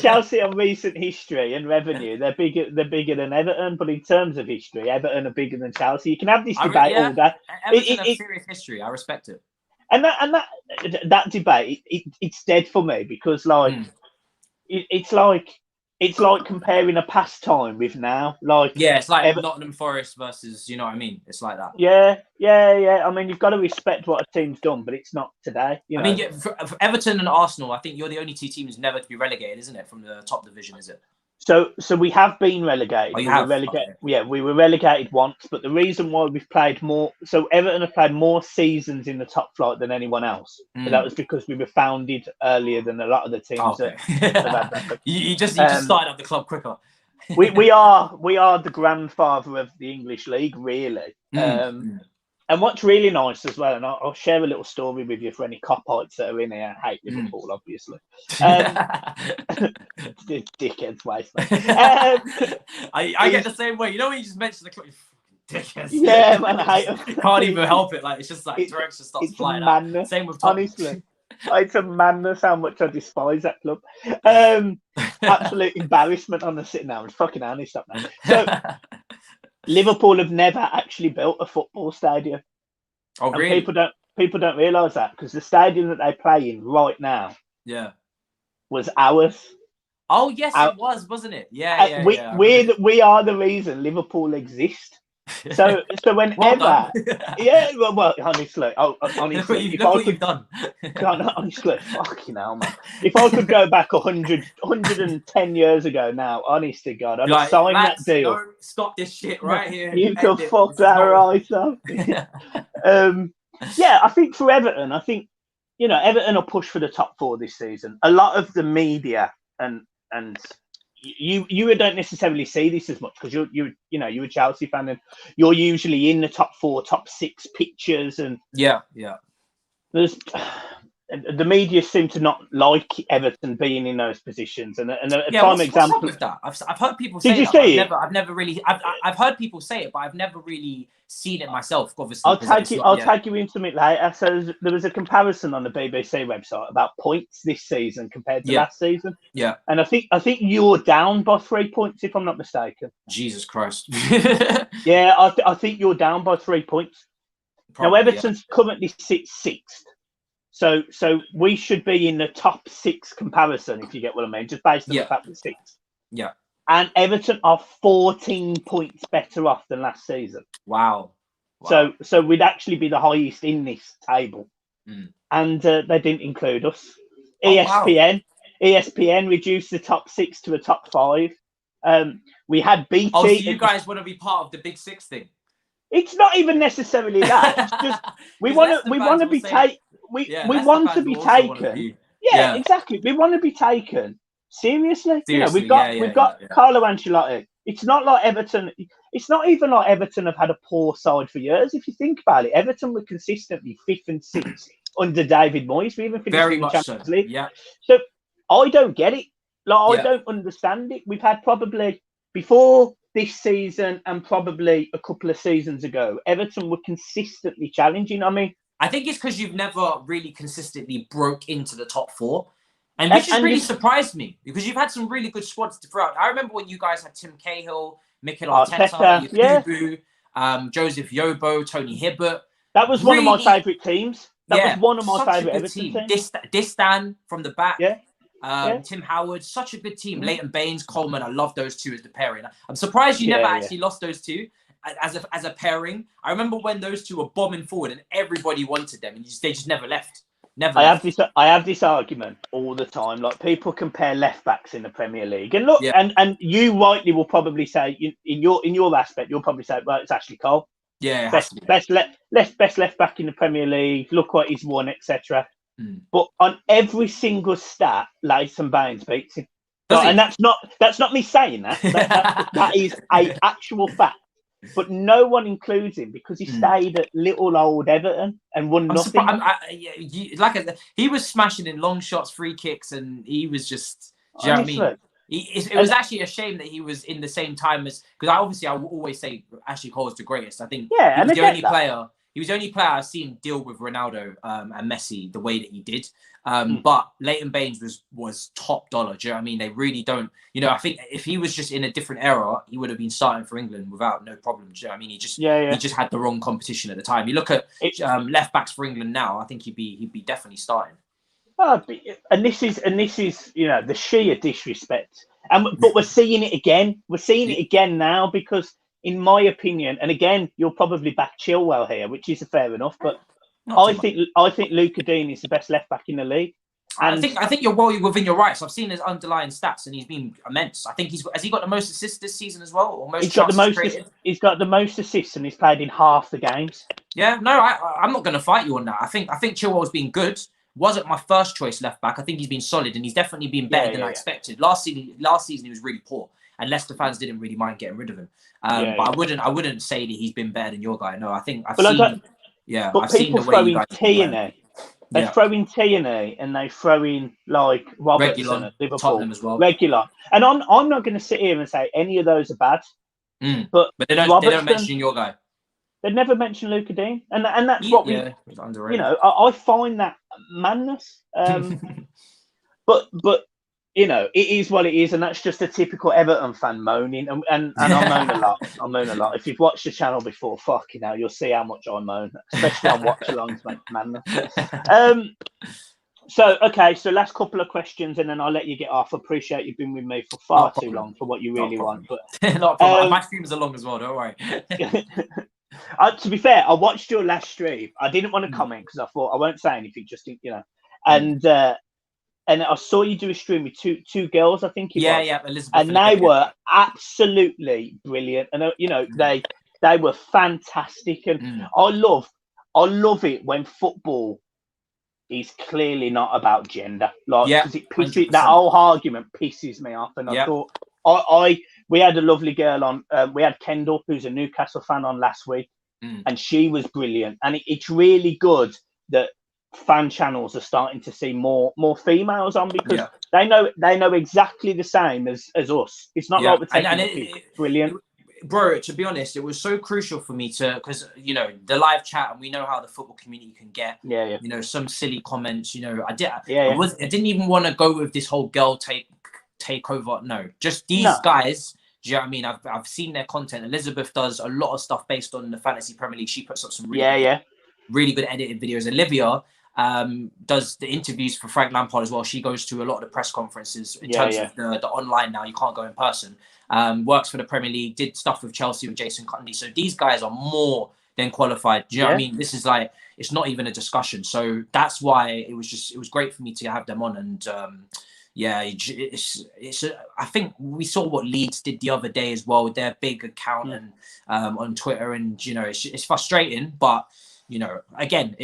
Chelsea on recent history and revenue, they're bigger than Everton. But in terms of history, Everton are bigger than Chelsea. You can have this debate all day. Everton have serious history. I respect it. And that debate, it's dead for me because it's like comparing a pastime with now. It's like Nottingham Forest versus, you know what I mean? It's like that. Yeah. I mean, you've got to respect what a team's done, but it's not today. I mean, for Everton and Arsenal, I think you're the only two teams never to be relegated, isn't it? From the top division, is it? So we have been relegated. Oh, you have? Relegated. Okay. Yeah, we were relegated once, but the reason why we've played more, so Everton have played more seasons in the top flight than anyone else. But that was because we were founded earlier than a lot of the teams. Okay. you just started up the club quicker. we are the grandfather of the English league, really. And what's really nice as well, and I'll share a little story with you for any cop-outs that are in here. I hate Liverpool, obviously. Dickheads, waste. I get the same way. You know when you just mention the club, dickheads. Yeah, man, I hate them. Can't even help it. Like it's just like direction starts flying out. Same with Tottenham. Honestly. It's a madness how much I despise that club. Absolute embarrassment on the sitting down. Fucking honest up, man. So Liverpool have never actually built a football stadium. Oh, really? And people don't realise that because the stadium that they play in right now, was ours. Oh yes, it was, wasn't it? Yeah. We are the reason Liverpool exist. So whenever, well, honestly, what you've done. Honestly, fucking hell, man. If I could go back 110 years ago now, honest to God, I'd sign that deal. Don't stop this shit right here. You can fuck that right up. I think for Everton, Everton will push for the top four this season. A lot of the media and you don't necessarily see this as much because you're a Chelsea fan and you're usually in the top four, top six pictures and there's the media seem to not like Everton being in those positions and a prime example. What's up with that? I've heard people say Did you see it? I've never really. I've heard people say it, but I've never really seen it myself. Obviously, I'll take you into it later. So there was a comparison on the BBC website about points this season compared to last season. Yeah, and I think you're down by 3 points if I'm not mistaken. Jesus Christ. I think you're down by 3 points. Probably, now Everton's currently sits sixth. So we should be in the top six comparison, if you get what I mean, just based on the fact we're sixth. Yeah. And Everton are 14 points better off than last season. Wow. So we'd actually be the highest in this table. And they didn't include us. ESPN reduced the top six to a top five. We had BT. Oh, so you guys want to be part of the Big Six thing? It's not even necessarily that. It's just we want to be taken. We want to be taken. Yeah, exactly. We want to be taken seriously. We've got Carlo Ancelotti. It's not like Everton. It's not even like Everton have had a poor side for years. If you think about it, Everton were consistently fifth and sixth under David Moyes. We even finished in the Champions League. Yeah. So I don't get it. I don't understand it. We've had probably before this season and probably a couple of seasons ago, Everton were consistently challenging. I mean, I think it's because you've never really consistently broke into the top four. And which has really surprised me because you've had some really good squads throughout. I remember when you guys had Tim Cahill, Mikel Arteta, Yakubu, Joseph Yobo, Tony Hibbert. That was one of my favourite teams. That was one of my favourite Everton teams. Distan from the back. Tim Howard, such a good team. Leighton Baines, Coleman, I love those two as the pairing. I'm surprised you never actually lost those two as a pairing. I remember when those two were bombing forward and everybody wanted them and they just never left. I have this argument all the time. Like people compare left backs in the Premier League, and look, and you rightly will probably say in your aspect, you'll probably say, well, it's Ashley Cole. Yeah, best left back in the Premier League. Look what he's won, etc. But on every single stat, Leighton Baines beats him. and that's not me saying that. That is a actual fact. But no one includes him because he stayed at little old Everton and won nothing. He was smashing in long shots, free kicks, and he was just. Do you know what I mean? It was actually a shame that he was in the same time as, because I will always say Ashley Cole is the greatest. I think he was the only player. He was the only player I've seen deal with Ronaldo and Messi the way that he did. But Leighton Baines was top dollar. Do you know what I mean? They really don't. You know, I think if he was just in a different era, he would have been starting for England without no problem. Do you know what I mean? He just had the wrong competition at the time. You look at left backs for England now. I think he'd be definitely starting. And this is the sheer disrespect. But we're seeing it again. We're seeing it again now because, in my opinion, and again, you'll probably back Chilwell here, which is fair enough. But I think Luca Dean is the best left back in the league. And I think you're well within your rights. I've seen his underlying stats, and he's been immense. I think has he got the most assists this season as well? Or most he's got the most assists, and he's played in half the games. Yeah, no, I'm not going to fight you on that. I think Chilwell's been good. Wasn't my first choice left back. I think he's been solid, and he's definitely been better than I expected. Last season he was really poor, and Leicester fans didn't really mind getting rid of him. But I wouldn't say that he's been better than your guy. No, I think I've seen. But people throw in Tierney. They throw in Tierney, and they throw in like Robertson at Liverpool, Tottenham as well. Regular. And I'm not going to sit here and say any of those are bad. But they don't mention your guy. They never mention Luca Dean, and that's what we. Underrated. You know, I find that madness. But it is what it is, and that's just a typical Everton fan moaning. And I moan a lot. I moan a lot. If you've watched the channel before, fucking hell, you'll see how much I moan, especially on watch-alongs, madness. So last couple of questions, and then I'll let you get off. Appreciate you've been with me for far too long for what you really want. But not a problem. My streams are long as well. Don't worry. To be fair, I watched your last stream. I didn't want to comment because I thought I won't say anything. Just and I saw you do a stream with two girls. I think it was. Elizabeth, and they were absolutely brilliant. And they were fantastic. And I love it when football is clearly not about gender. Because it pisses, that whole argument pisses me off. And I thought we had a lovely girl on. We had Kendall, who's a Newcastle fan, on last week, and she was brilliant. And it's really good that fan channels are starting to see more females on, because they know exactly the same as us. It's not like we're taking brilliant. Bro, to be honest, it was so crucial for me because the live chat, and we know how the football community can get. Some silly comments. I didn't even want to go with this whole girl takeover. No, just these guys. Do you know what I mean? I've seen their content. Elizabeth does a lot of stuff based on the Fantasy Premier League. She puts up some really good edited videos. Olivia does the interviews for Frank Lampard as well. She goes to a lot of the press conferences in terms of the online now. You can't go in person. Works for the Premier League, did stuff with Chelsea with Jason Cundy. So these guys are more than qualified. Do you know what I mean? This is it's not even a discussion. So that's why it was great for me to have them on. And I think we saw what Leeds did the other day as well with their big account and on Twitter. And it's frustrating, but again,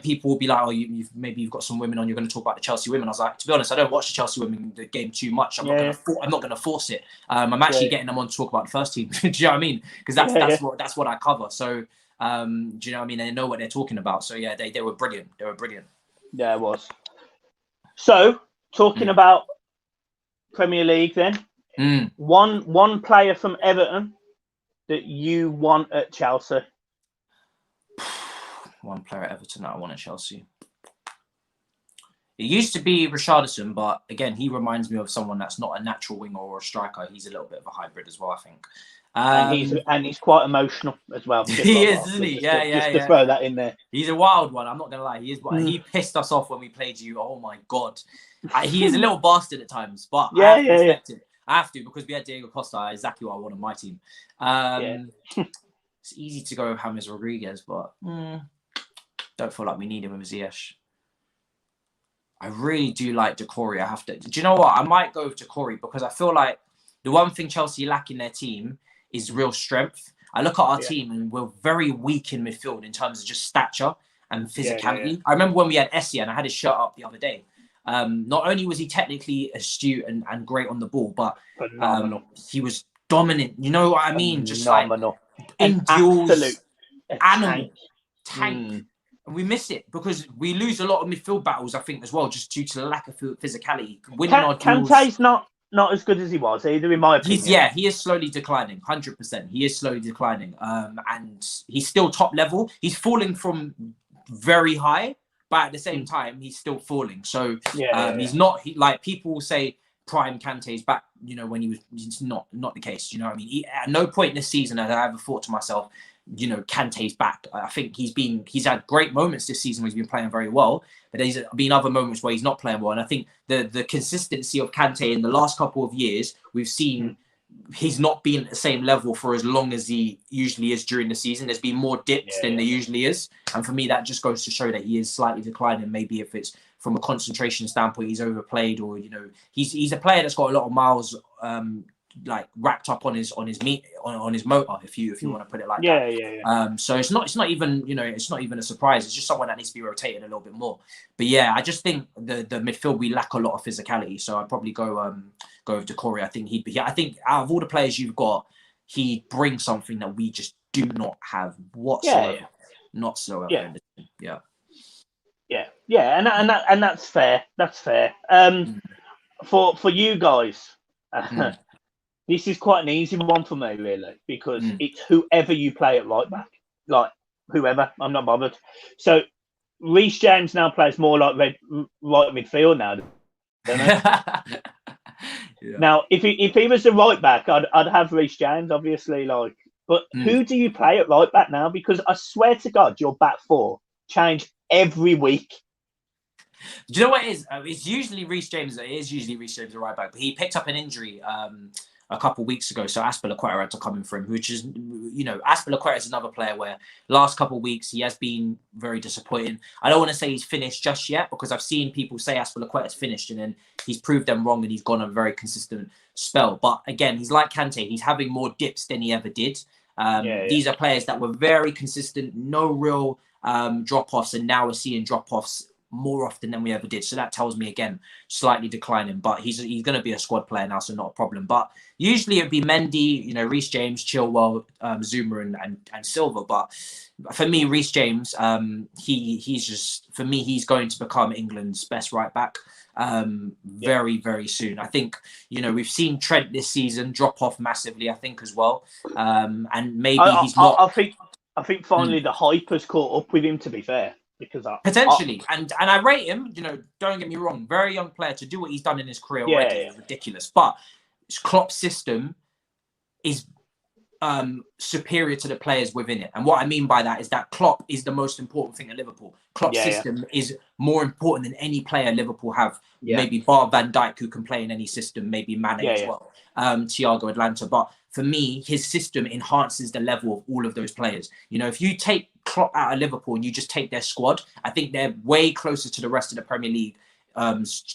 people will be like, "Oh, you've got some women on. You're going to talk about the Chelsea women." I was like, to be honest, I don't watch the Chelsea women the game too much. I'm not going to force it. I'm actually getting them on to talk about the first team. Do you know what I mean? Because that's what I cover. So, do you know what I mean? They know what they're talking about. So yeah, they were brilliant. They were brilliant. Yeah, it was. So talking about Premier League, then one player from Everton that you want at Chelsea. One player at Everton that I want at Chelsea. It used to be Richarlison, but again, he reminds me of someone that's not a natural winger or a striker. He's a little bit of a hybrid as well, I think. And he's quite emotional as well. He is, isn't he? Just to throw that in there. He's a wild one. I'm not gonna lie. He is. He pissed us off when we played you. Oh my god, he is a little bastard at times, but I have to because we had Diego Costa, exactly what I want on my team. It's easy to go with James Rodriguez, but don't feel like we need him with Ziyech. I really do like Decore. I have to. Do you know what? I might go with Decore because I feel like the one thing Chelsea lack in their team is real strength. I look at our team and we're very weak in midfield in terms of just stature and physicality. I remember when we had Essie, and I had his shirt up the other day. Not only was he technically astute and great on the ball, but he was dominant. You know what I mean? Just like in duels, tank. And we miss it because we lose a lot of midfield battles, I think, as well, just due to the lack of physicality. Winning our duels. Kante's not as good as he was either, in my opinion. He is slowly declining, 100%. He is slowly declining. And he's still top level. He's falling from very high, but at the same time, he's still falling. So he's not, like people will say, prime Kante's back, you know, when it's not the case. You know what I mean? At no point this season have I ever thought to myself, you know, Kante's back. I think he's had great moments this season where he's been playing very well, but there's been other moments where he's not playing well. And I think the consistency of Kante in the last couple of years, we've seen he's not been at the same level for as long as he usually is during the season. There's been more dips than there usually is. And for me, that just goes to show that he is slightly declining. Maybe if it's from a concentration standpoint, he's overplayed, or, you know, he's a player that's got a lot of miles like racked up on his motor, if you want to put it like that. So it's not even, you know, it's not even a surprise. It's just someone that needs to be rotated a little bit more. But yeah, I just think the midfield, we lack a lot of physicality. So I'd probably go with Decore. I think he'd be. I think out of all the players you've got, he'd bring something that we just do not have whatsoever. Not so. And that's fair. That's fair. For you guys. This is quite an easy one for me, really, because it's whoever you play at right back. Like, whoever. I'm not bothered. So, Reece James now plays more like right midfield now, doesn't he? Now, if he was the right back, I'd have Reece James, obviously. But who do you play at right back now? Because I swear to God, your back four change every week. Do you know what it is? It's usually Reece James. It is usually Reece James at right back. But he picked up an injury a couple of weeks ago, so Azpilicueta had to come in for him, which is, you know, Azpilicueta is another player where last couple of weeks he has been very disappointing. I don't want to say he's finished just yet, because I've seen people say Azpilicueta's finished and then he's proved them wrong and he's gone on a very consistent spell. But again, he's like Kante. He's having more dips than he ever did. These are players that were very consistent, no real drop-offs, and now we're seeing drop-offs more often than we ever did. So that tells me, again, slightly declining, but he's going to be a squad player now, so not a problem. But usually it'd be Mendy, you know, Reece James, Chilwell, Zuma and Silva. But for me, Reece James, he's just, for me, he's going to become England's best right back very, very soon. I think, you know, we've seen Trent this season drop off massively, I think, as well. And maybe he's not... I think finally the hype has caught up with him, to be fair. Because potentially, and I rate him. You know, don't get me wrong, very young player to do what he's done in his career already is ridiculous. But Klopp's system is superior to the players within it, and what I mean by that is that Klopp is the most important thing at Liverpool. Klopp's system is more important than any player Liverpool have. Maybe bar Van Dijk, who can play in any system. Maybe Mane as well. Thiago Atlanta, but for me, his system enhances the level of all of those players. You know, if you take Klopp out of Liverpool and you just take their squad, I think they're way closer to the rest of the Premier League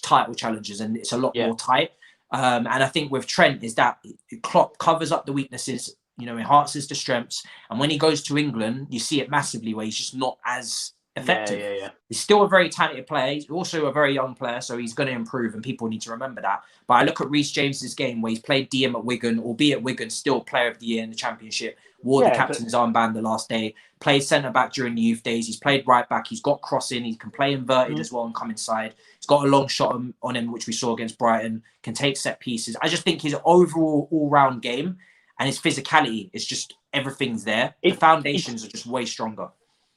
title challenges, and it's a lot more tight. And I think with Trent is that Klopp covers up the weaknesses, you know, enhances the strengths. And when he goes to England, you see it massively where he's just not as effective. He's still a very talented player. He's also a very young player, so he's going to improve, and people need to remember that. But I look at Reece James's game where he's played DM at Wigan, albeit Wigan still player of the year in the Championship, wore the captain's armband the last day, played centre-back during the youth days, he's played right-back, he's got crossing, he can play inverted as well and come inside. He's got a long shot on him, which we saw against Brighton, can take set pieces. I just think his overall all-round game and his physicality is just, everything's there. The foundations are just way stronger.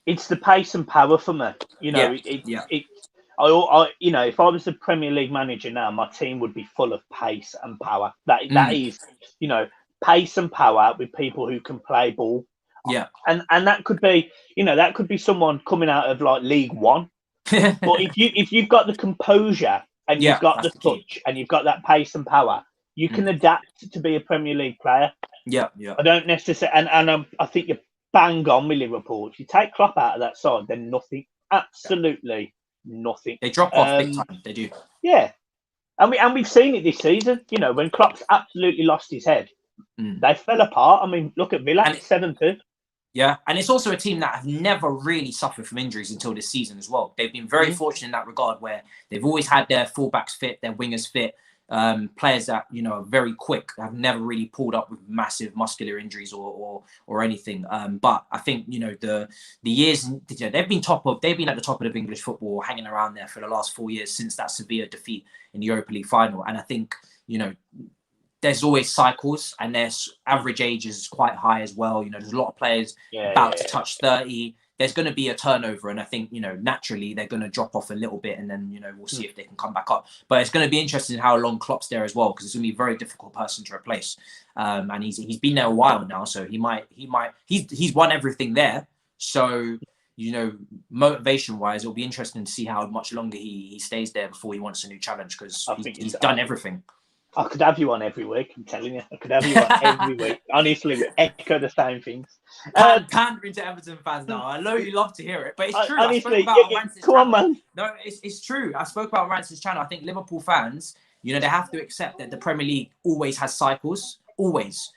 It's the pace and power for me. You know, you know, if I was a Premier League manager now, my team would be full of pace and power. That is, you know, pace and power with people who can play ball. And that could be, you know, that could be someone coming out of like League One. But if you've got the composure and you've got the touch and you've got that pace and power, you can adapt to be a Premier League player. I don't necessarily, and I think you're bang on with Liverpool. If you take Klopp out of that side, then nothing, absolutely nothing. They drop off big time. They do. Yeah, and we've seen it this season. You know, when Klopp's absolutely lost his head, they fell apart. I mean, look at Villa, 7-2. Yeah, and it's also a team that have never really suffered from injuries until this season as well. They've been very fortunate in that regard, where they've always had their fullbacks fit, their wingers fit, players that are very quick, have never really pulled up with massive muscular injuries or anything. But I think the years they've been at the top of English football, hanging around there for the last 4 years since that severe defeat in the Europa League final, and I think there's always cycles, and their average age is quite high as well. There's a lot of players about to touch 30. There's going to be a turnover, and I think naturally they're going to drop off a little bit, and then we'll see if they can come back up. But it's going to be interesting how long Klopp's there as well, because it's going to be a very difficult person to replace. And he's been there a while now, so he's won everything there. So motivation wise, it'll be interesting to see how much longer he stays there before he wants a new challenge, because he's done everything. I could have you on every week. I'm telling you, I could have you on every week. Honestly, we echo the same things. Pandering to Everton fans now. I know you love to hear it, but it's true. Honestly, come on, man. No, it's true. I spoke about Rance's channel. I think Liverpool fans, they have to accept that the Premier League always has cycles. Always.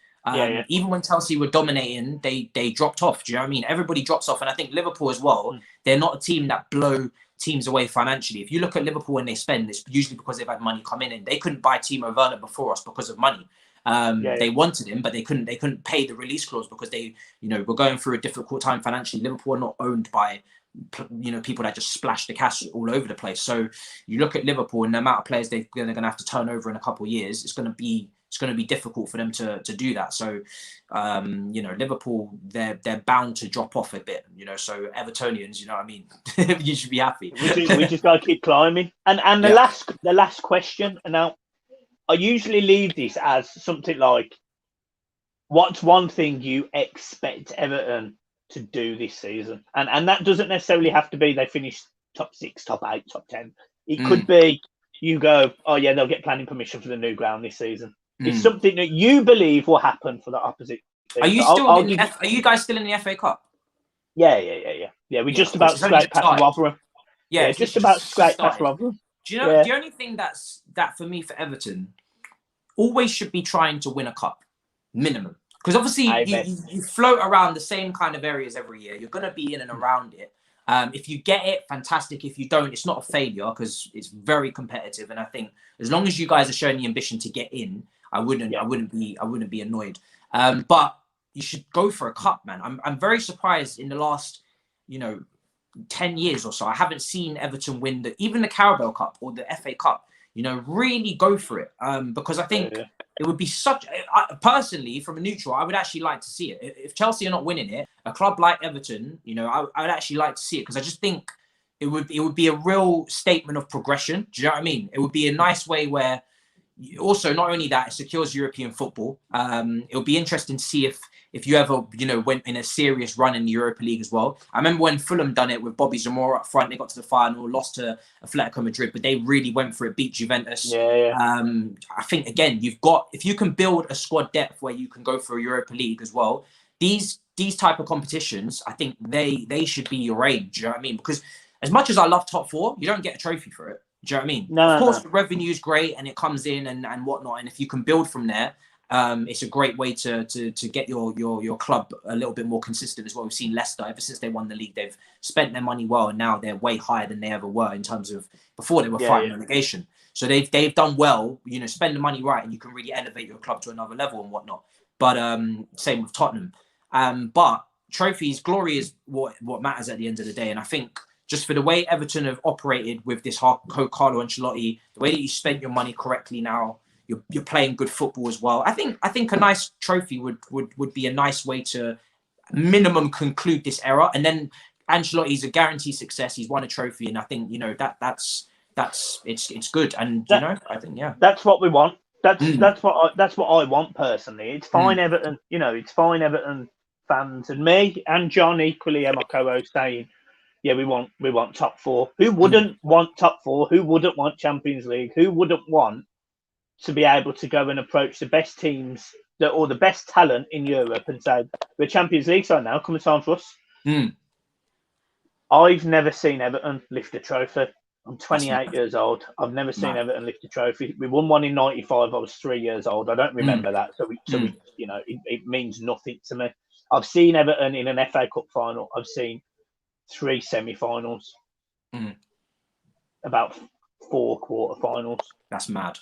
Even when Chelsea were dominating, they dropped off. Do you know what I mean? Everybody drops off, and I think Liverpool as well. They're not a team that blow teams away financially. If you look at Liverpool when they spend, it's usually because they've had money come in, and they couldn't buy Timo Werner before us because of money. They wanted him, but they couldn't pay the release clause because they were going through a difficult time financially. Liverpool are not owned by people that just splash the cash all over the place. So you look at Liverpool and the amount of players they're going to have to turn over in a couple of years. It's going to be difficult for them to do that. So, Liverpool, they're bound to drop off a bit, so Evertonians, you should be happy. We just got to keep climbing. And the last question, and now I usually leave this as something like, what's one thing you expect Everton to do this season? And that doesn't necessarily have to be they finish top 6, top 8, top 10. It could be you go, oh yeah, they'll get planning permission for the new ground this season. It's something that you believe will happen for the opposite team. Are you still? Are you guys still in the FA Cup? Yeah. We just about scraped past Rotherham. Yeah, just about scraped past Rotherham. Do you know the only thing that for me for Everton always should be trying to win a cup minimum, because obviously you float around the same kind of areas every year. You're going to be in and around it. If you get it, fantastic. If you don't, it's not a failure, because it's very competitive. And I think as long as you guys are showing the ambition to get in, I wouldn't be annoyed. But you should go for a cup, man. I'm very surprised in the last 10 years or so, I haven't seen Everton win even the Carabao Cup or the FA Cup. Really go for it, because I think it would be personally, from a neutral, I would actually like to see it. If Chelsea are not winning it, a club like Everton, I would actually like to see it, because I just think it would be a real statement of progression. Do you know what I mean? It would be a nice way where also, not only that, it secures European football. It'll be interesting to see if you ever, went in a serious run in the Europa League as well. I remember when Fulham done it with Bobby Zamora up front. They got to the final, lost to Atletico Madrid, but they really went for it, beat Juventus. I think, again, if you can build a squad depth where you can go for a Europa League as well, these type of competitions, I think they should be your aim. Do you know what I mean? Because as much as I love top 4, you don't get a trophy for it. Do you know what I mean? Of course, the revenue is great and it comes in and whatnot. And if you can build from there, it's a great way to get your club a little bit more consistent as well. We've seen Leicester, ever since they won the league, they've spent their money well, and now they're way higher than they ever were in terms of before they were fighting relegation. So they've done well. Spend the money right, and you can really elevate your club to another level and whatnot. But same with Tottenham. But trophies, glory is what matters at the end of the day. And I think, just for the way Everton have operated with this Carlo Ancelotti, the way that you spent your money correctly now, you're playing good football as well. I think a nice trophy would be a nice way to minimum conclude this era. And then Ancelotti's a guaranteed success. He's won a trophy, and I think that's it's good. And I think that's what we want. That's what I want personally. It's fine, Everton. It's fine, Everton fans and me and John equally, and my co-host saying, yeah, we want top 4. Who wouldn't want top 4? Who wouldn't want Champions League? Who wouldn't want to be able to go and approach the best teams or the best talent in Europe and say, we're Champions League side now, come and sign for us? I've never seen Everton lift a trophy. I'm 28 years old. I've never seen Everton lift a trophy. We won one in 95. I was 3 years old. I don't remember that. So it means nothing to me. I've seen Everton in an FA Cup final. I've seen 3 semi-finals, about 4 quarter-finals. That's mad.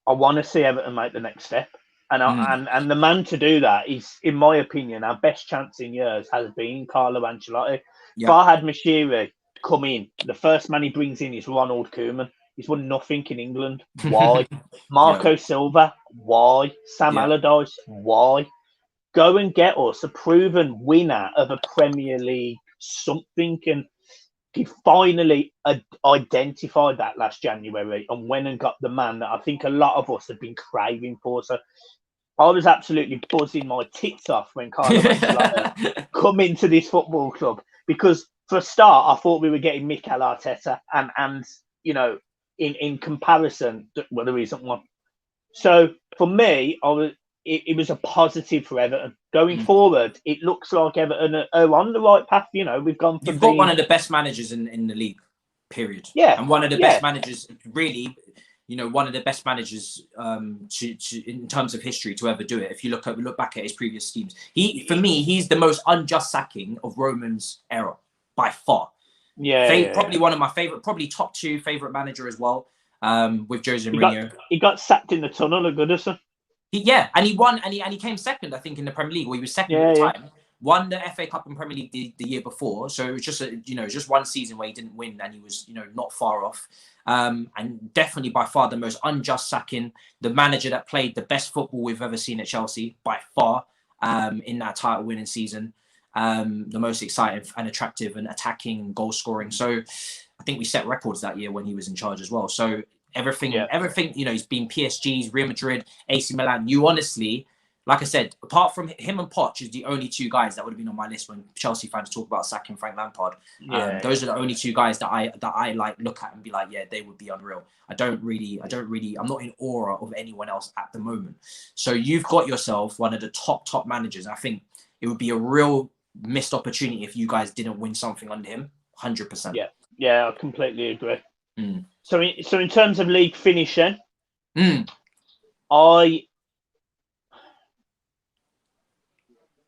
I want to see Everton make the next step. And the man to do that is, in my opinion, our best chance in years has been Carlo Ancelotti. If I had Mashiri come in, the first man he brings in is Ronald Koeman. He's won nothing in England. Why? Marco Silva. Why? Sam Allardyce. Why? Go and get us a proven winner of a Premier League something. And he finally identified that last January and went and got the man that I think a lot of us have been craving for. So I was absolutely buzzing my tits off when Carlo Ancelotti come into this football club, because for a start, I thought we were getting Mikel Arteta, and you know, in comparison, well, there isn't one. So for me, it was a positive for Everton. Going forward, it looks like Everton are on the right path. You know, we've gone. You've got one of the best managers in the league, period. Yeah, and one of the best managers, really. You know, one of the best managers in terms of history to ever do it. If you look back at his previous teams, for me, he's the most unjust sacking of Roman's era by far. Probably one of my favorite, probably top 2 favorite manager as well. With Jose Mourinho, he got sacked in the tunnel of Goodison. And he won, and he came second, I think, in the Premier League. Well, he was second at the time. Won the FA Cup and Premier League the year before, so it was just one season where he didn't win, and he was not far off. And definitely by far the most unjust sacking, the manager that played the best football we've ever seen at Chelsea by far in that title winning season, the most exciting and attractive and attacking and goal scoring. So I think we set records that year when he was in charge as well. So everything, he's been PSG's, Real Madrid, AC Milan. You honestly, like I said, apart from him and Poch, is the only 2 guys that would have been on my list when Chelsea fans talk about sacking Frank Lampard. Those are the only 2 guys that I like look at and be like, yeah, they would be unreal. I'm not in awe of anyone else at the moment. So you've got yourself one of the top managers. I think it would be a real missed opportunity if you guys didn't win something under him. 100%. Yeah, I completely agree. So in terms of league finishing,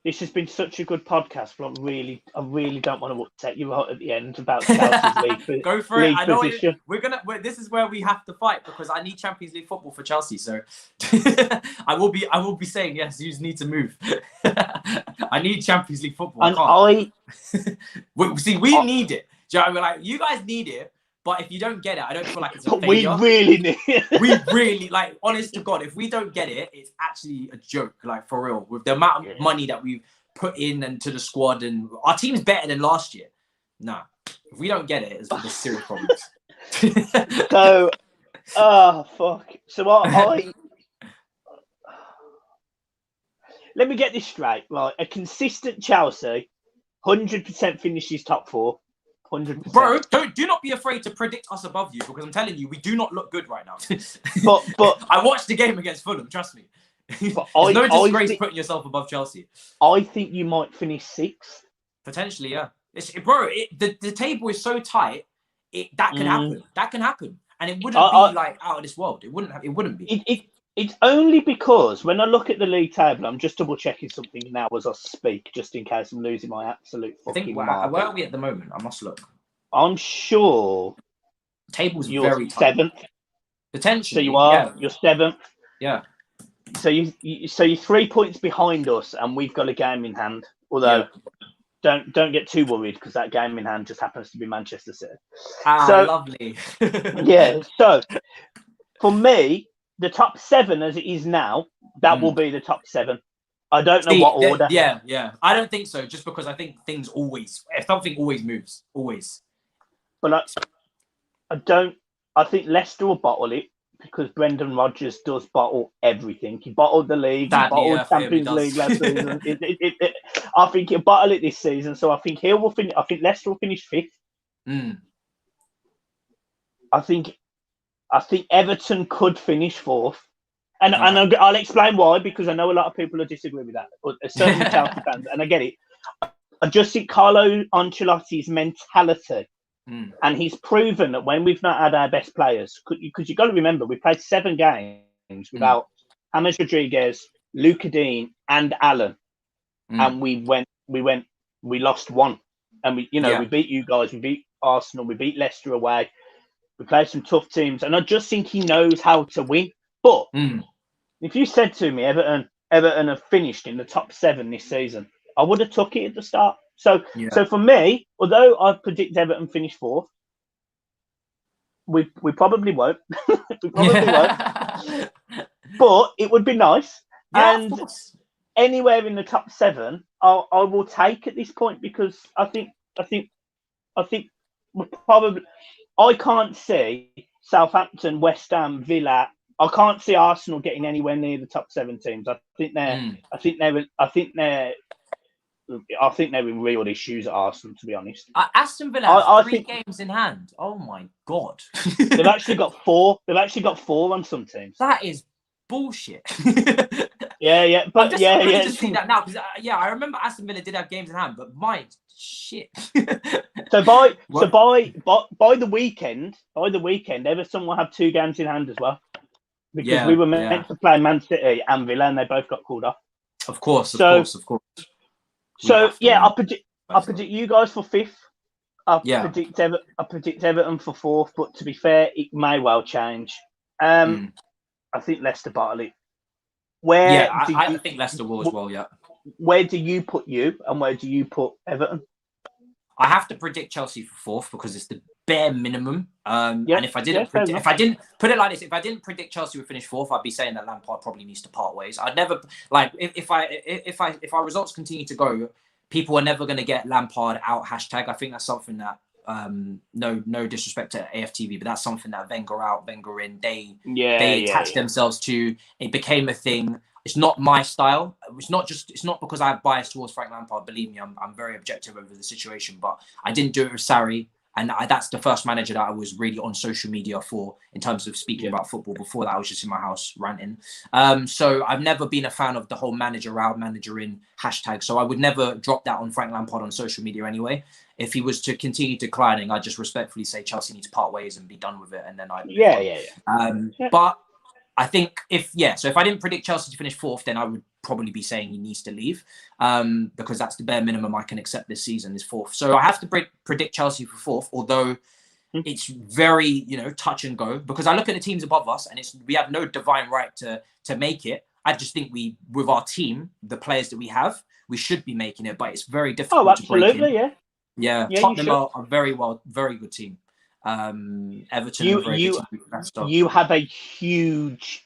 this has been such a good podcast, but I really don't want to upset you right at the end about Chelsea's league. Go for it. I know this is where we have to fight, because I need Champions League football for Chelsea. So I will be saying yes. You need to move. I need Champions League football. And we need it. Do you know what I mean? Like, you guys need it. But if you don't get it, I don't feel like it's a failure. We really need it. We really, like, honest to God, if we don't get it, it's actually a joke, like, for real. With the amount of money that we've put in and to the squad, and our team's better than last year. Nah, if we don't get it, there's serious problems. So, fuck. So let me get this straight. Right, a consistent Chelsea, 100% finishes top 4. 100%. Bro, do not be afraid to predict us above you, because I'm telling you, we do not look good right now. but I watched the game against Fulham, trust me. There's no disgrace putting yourself above Chelsea. I think you might finish 6th. Potentially, yeah. The table is so tight, that can happen. That can happen. And it wouldn't be like out of this world. It wouldn't be. It's only because when I look at the league table, I'm just double checking something now as I speak, just in case I'm losing my absolute fucking mind. Where are we at the moment? I must look. I'm sure table's you're very tight. 7th. Potentially. So you are. Yeah. You're 7th. Yeah. So you're 3 points behind us, and we've got a game in hand. Although don't get too worried, because that game in hand just happens to be Manchester City. Lovely. Yeah. So for me, the top 7 as it is now, that will be the top 7. I don't know what order. Yeah. I don't think so, just because I think something always moves. Always. But I think Leicester will bottle it, because Brendan Rodgers does bottle everything. He bottled the league, he bottled Champions League last season. I think he'll bottle it this season, so I think I think Leicester will finish 5th. I think Everton could finish 4th. And I'll explain why, because I know a lot of people will disagree with that. Certainly Chelsea fans, and I get it. I just think Carlo Ancelotti's mentality, and he's proven that when we've not had our best players, because you've got to remember, we played 7 games without James Rodriguez, Luka Dean, and Allen. and we lost one, and we beat you guys, we beat Arsenal, we beat Leicester away, we played some tough teams, and I just think he knows how to win. But if you said to me Everton have finished in the top 7 this season, I would have took it at the start. So for me, although I predict Everton finish 4th, we probably won't. We probably won't. But it would be nice. Yeah, and anywhere in the top 7, I will take at this point, because I think we're probably. I can't see Southampton, West Ham, Villa. I can't see Arsenal getting anywhere near the top 7 teams. I think they're in real issues at Arsenal, to be honest. Aston Villa have 3 games in hand. Oh my god! They've actually got 4. They've actually got 4 on some teams. That is bullshit. But just see that now, because I remember Aston Villa did have games in hand, but my shit. So by the weekend, Everton will have 2 games in hand as well, because we were meant to play Man City and Villa, and they both got called off. Of course. So I predict you guys for 5th. I predict Everton for 4th, but to be fair, it may well change. I think Leicester bottle it. I think Leicester will as well. Yeah. Where do you put you, and where do you put Everton? I have to predict Chelsea for 4th, because it's the bare minimum. And if I didn't put it like this, if I didn't predict Chelsea would finish 4th, I'd be saying that Lampard probably needs to part ways. I'd never if our results continue to go, people are never going to get Lampard out hashtag. I think that's something that no disrespect to AFTV, but that's something that Wenger out, Wenger in, they attached themselves to. It became a thing. It's not my style. It's not because I have bias towards Frank Lampard. Believe me, I'm very objective over the situation, but I didn't do it with Sarri. And that's the first manager that I was really on social media for, in terms of speaking about football. Before that, I was just in my house ranting. So I've never been a fan of the whole manager out, manager in hashtag. So I would never drop that on Frank Lampard on social media anyway. If he was to continue declining, I'd just respectfully say Chelsea needs to part ways and be done with it. And then But I think if I didn't predict Chelsea to finish 4th, then I would probably be saying he needs to leave, because that's the bare minimum I can accept this season is 4th. So I have to predict Chelsea for 4th, although it's very touch and go, because I look at the teams above us and we have no divine right to make it. I just think with our team, the players that we have, we should be making it, but it's very difficult. Oh, absolutely, yeah. Tottenham are a very good team. Everton, you have a huge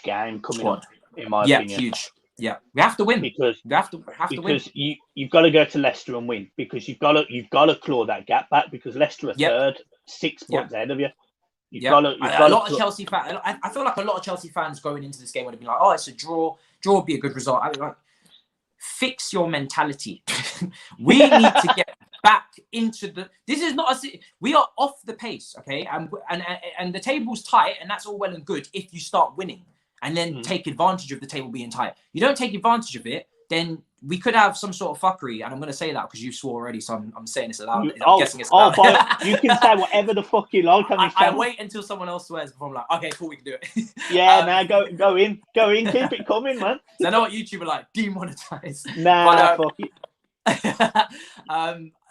game coming up, in my opinion. Huge. Yeah, we have to win, because we have to win. You've got to go to Leicester and win, because you've got to claw that gap back, because Leicester are 3rd, 6 points ahead of you. A lot of Chelsea fans. I feel like a lot of Chelsea fans going into this game would have been like, "Oh, it's a draw. Draw would be a good result." I mean, like, fix your mentality. We need to get back into this is not we are off the pace, okay, and the table's tight, and that's all well and good if you start winning and then take advantage of the table being tight. You don't take advantage of it, then we could have some sort of fuckery, and I'm going to say that because you swore already, so I'm saying this aloud. I'm guessing it's loud. You can say whatever the fuck you like on this channel. I wait until someone else swears before I'm like, okay, cool, we can do it. Go in, keep it coming, man. So I know what YouTube are like, demonetize. Fuck it.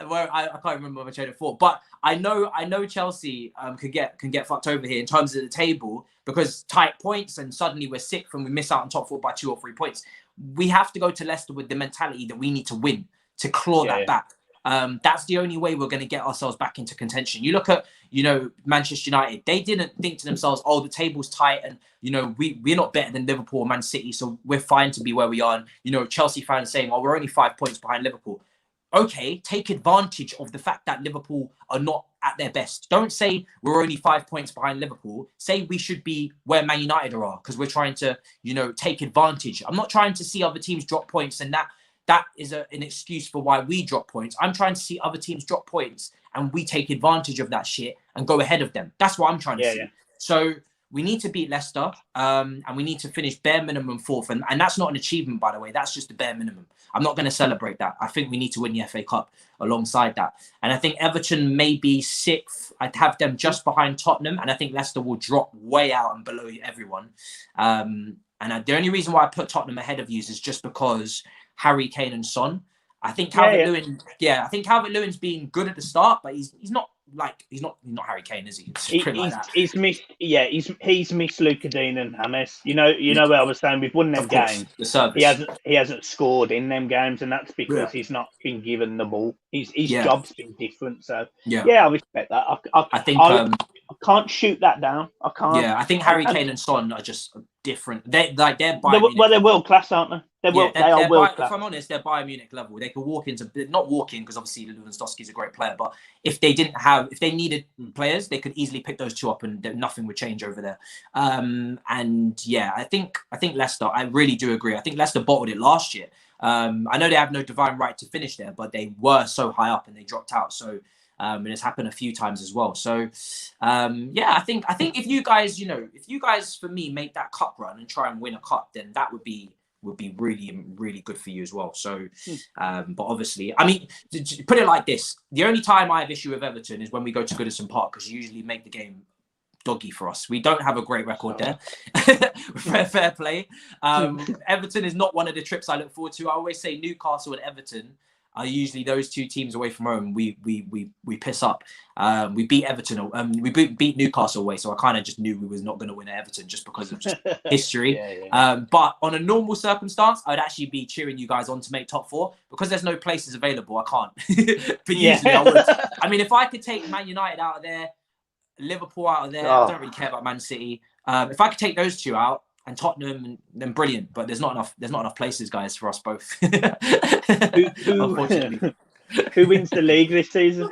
Where I can't remember my train of thought, but I know Chelsea can get fucked over here in terms of the table, because tight points and suddenly we're 6th and we miss out on top 4 by 2 or 3 points. We have to go to Leicester with the mentality that we need to win to claw that back. That's the only way we're going to get ourselves back into contention. You look at, Manchester United, they didn't think to themselves, oh, the table's tight and, we're not better than Liverpool or Man City, so we're fine to be where we are. And, Chelsea fans saying, oh, we're only 5 points behind Liverpool. Okay, take advantage of the fact that Liverpool are not at their best. Don't say we're only 5 points behind Liverpool. Say we should be where Man United are, because we're trying to, take advantage. I'm not trying to see other teams drop points, and that is an excuse for why we drop points. I'm trying to see other teams drop points and we take advantage of that shit and go ahead of them. That's what I'm trying to see. Yeah. So we need to beat Leicester, and we need to finish bare minimum 4th. And that's not an achievement, by the way. That's just the bare minimum. I'm not going to celebrate that. I think we need to win the FA Cup alongside that. And I think Everton may be 6th. I'd have them just behind Tottenham. And I think Leicester will drop way out and below everyone. And the only reason why I put Tottenham ahead of you is just because Harry Kane and Son. I think Calvert-Lewin, I think Calvert-Lewin's been good at the start, but he's not Harry Kane, is he? He's missed Luka Dean and James. You know where I was saying we've won them games. The service. He hasn't scored in them games, and that's because he's not been given the ball. His job's been different. So I respect that. I think I can't shoot that down. I can't. Yeah, I think Harry Kane and Son are just different. They're world class, aren't they? They are world class. If I'm honest, they're Bayern Munich level. They could walk into, not walk in because obviously Lewandowski's a great player, but if they needed players, they could easily pick those two up and nothing would change over there. I think Leicester, I really do agree. I think Leicester bottled it last year. I know they have no divine right to finish there, but they were so high up and they dropped out. So and it's happened a few times as well. So I think if you guys for me make that cup run and try and win a cup, then that would be really, really good for you as well. So, but obviously, I mean, to put it like this, the only time I have issue with Everton is when we go to Goodison Park, because you usually make the game doggy for us. We don't have a great record there. fair play. Everton is not one of the trips I look forward to. I always say Newcastle and Everton are usually those two teams away from home. We piss up. We beat Everton. We beat Newcastle away, so I kind of just knew we was not going to win at Everton just because of just history. But on a normal circumstance, I'd actually be cheering you guys on to make top four. Because there's no places available, I can't. But usually I would. I mean, if I could take Man United out of there, Liverpool out of there, I don't really care about Man City. If I could take those two out, and Tottenham, then brilliant. But there's not enough places, guys, for us both. Unfortunately. Who wins the league this season?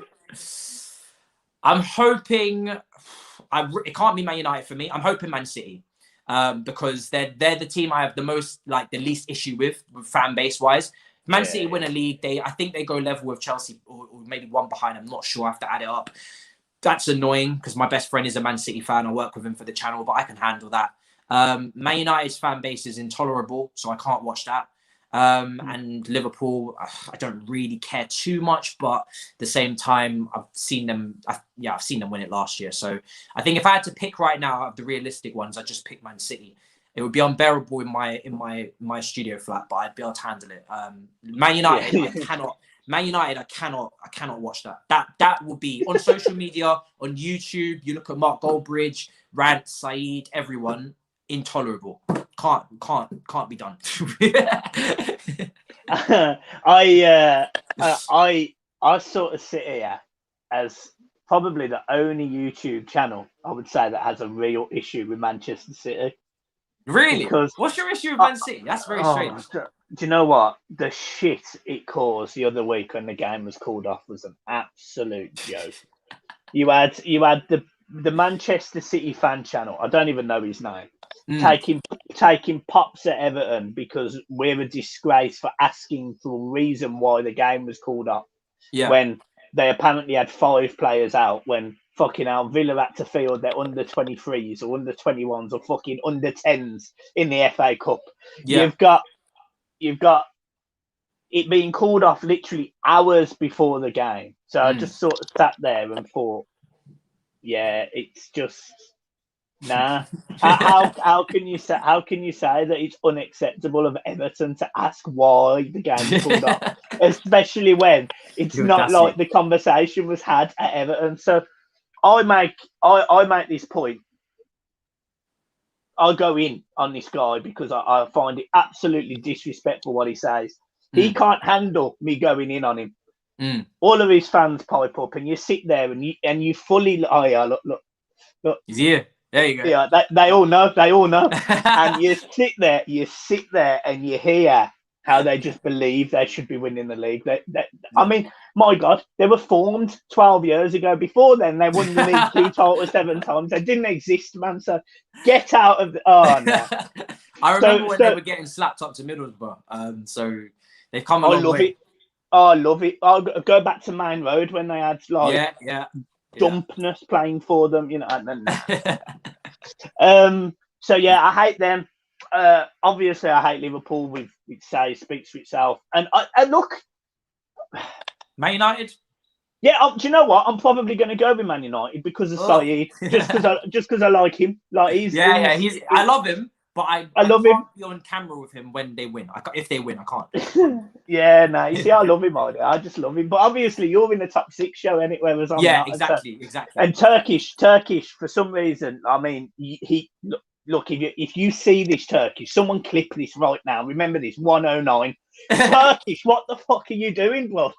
I'm hoping it can't be Man United for me. I'm hoping Man City, because they're the team I have the most, the least issue with fan base wise. Man City win a league, I think they go level with Chelsea or maybe one behind. I'm not sure. I have to add it up. That's annoying because my best friend is a Man City fan. I work with him for the channel, but I can handle that. Man United's fan base is intolerable, so I can't watch that. And Liverpool, I don't really care too much, but at the same time, I've seen them win it last year. So I think if I had to pick right now out of the realistic ones, I'd just pick Man City. It would be unbearable in my studio flat, but I'd be able to handle it. Man United, I cannot watch that. That will be on social media, on YouTube. You look at Mark Goldbridge, Rant, Saeed, everyone. Intolerable. Can't be done. I sort of sit here as probably the only YouTube channel I would say that has a real issue with Manchester City. Really? Because what's your issue with Man City? That's very strange. Do you know what? The shit it caused the other week when the game was called off was an absolute joke. You had the Manchester City fan channel. I don't even know his name. Taking pops at Everton because we're a disgrace for asking for a reason why the game was called off. Yeah. When they apparently had 5 players out, when fucking hell Villa had to field their under 23s or under 21s or fucking under 10s in the FA Cup. Yeah. You've got it being called off literally hours before the game. So I just sort of sat there and thought, yeah, it's just. Nah. How can you say that it's unacceptable of Everton to ask why the game was called off, especially when it's not like the conversation was had at Everton. So I make this point. I'll go in on this guy because I find it absolutely disrespectful what he says. He can't handle me going in on him. All of his fans pipe up, and you sit there and you fully look. He's here. There you go. Yeah, they all know. And you sit there and you hear how they just believe they should be winning the league. I mean, my God, they were formed 12 years ago. Before then, they won the league 2 titles 7 times. They didn't exist, man. So get out of the... Oh, no. I remember when they were getting slapped up to Middlesbrough. So they've come a long way. I love it. I'll go back to Main Road when they had dumpness playing for them, so yeah, I hate them. Obviously I hate Liverpool. With it speaks for itself. And I look, Man United. Yeah, do you know what? I'm probably going to go with Man United because of Saeed, just because I like him. Like I love him, but I love him. Be on camera with him when they win. If they win, I can't. Yeah, no, you see, I love him. I just love him. But obviously, you're in the top 6 show anyway. Whereas I'm not. Exactly. And Turkish, for some reason, I mean, he look. If you see this Turkish, someone clip this right now. Remember this 109 Turkish. What the fuck are you doing, bro?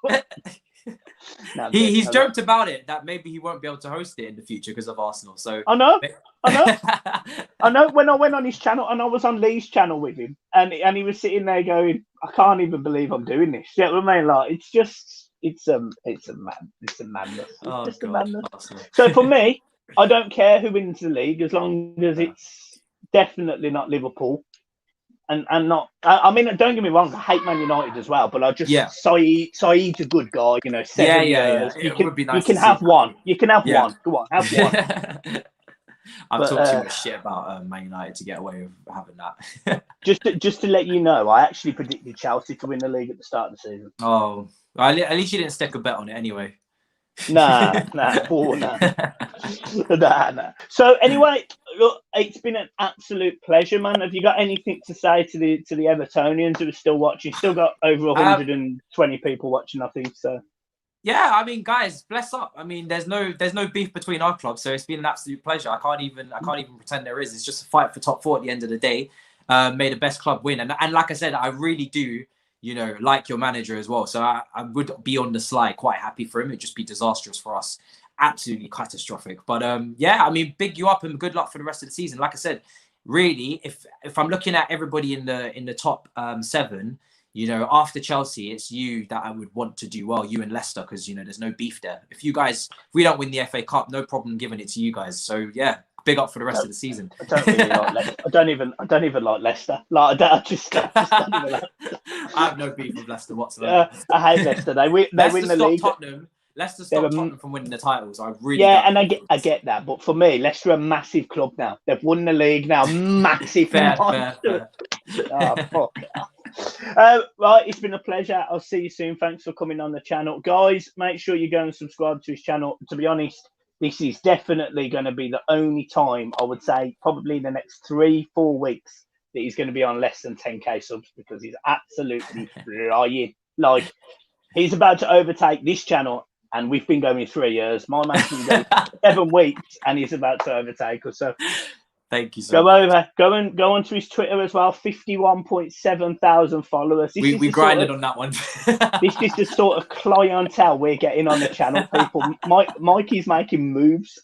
No, he's joked about it that maybe he won't be able to host it in the future because of Arsenal. So I know. When I went on his channel and I was on Lee's channel with him, and he was sitting there going, "I can't even believe I'm doing this." You know what I mean? Like, it's a madness. It's a madness. So for me, I don't care who wins the league as long as it's definitely not Liverpool. And not, I mean, don't get me wrong, I hate Man United as well, but I just, Saeed's a good guy, you know, 7 years. It would be nice. You can have one. You can have one. Go on, have one. I've talked too much shit about Man United to get away with having that. just to let you know, I actually predicted Chelsea to win the league at the start of the season. Oh, well, at least you didn't stick a bet on it anyway. Nah. So anyway, look, it's been an absolute pleasure, man. Have you got anything to say to the Evertonians who are still watching? Still got over 120 people watching, I think. So yeah, I mean, guys, bless up. I mean, there's no beef between our clubs, so it's been an absolute pleasure. I can't even pretend there is. It's just a fight for top 4 at the end of the day. May the best club win, and like I said, I really do. You know, like your manager as well. So I would be on the slide quite happy for him. It'd just be disastrous for us. Absolutely catastrophic. But yeah, I mean, big you up and good luck for the rest of the season. Like I said, really, if I'm looking at everybody in the top 7, you know, after Chelsea, it's you that I would want to do well, you and Leicester, because, you know, there's no beef there. If we don't win the FA Cup, no problem giving it to you guys. So yeah, big up for the rest of the season. I don't really like Leicester. I don't even like Leicester. Like, I just don't even like. I have no beef with Leicester whatsoever. I hate Leicester. They win the league. Leicester stopped Tottenham from winning the titles. I get that, but for me, Leicester are a massive club now. They've won the league now. Massive. fair. Oh, fuck. Right, it's been a pleasure. I'll see you soon. Thanks for coming on the channel, guys. Make sure you go and subscribe to his channel. To be honest, this is definitely going to be the only time, I would say, probably the next 3-4 weeks, that he's going to be on less than 10k subs, because he's absolutely flying. Like, he's about to overtake this channel, and we've been going 3 years. My man's been going 7 weeks, and he's about to overtake us. So thank you so much. Go onto his Twitter as well. 51.7 thousand followers. We grinded on that one. This is the sort of clientele we're getting on the channel, people. Mikey's making moves.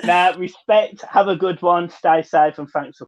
Now, respect. Have a good one. Stay safe, and thanks for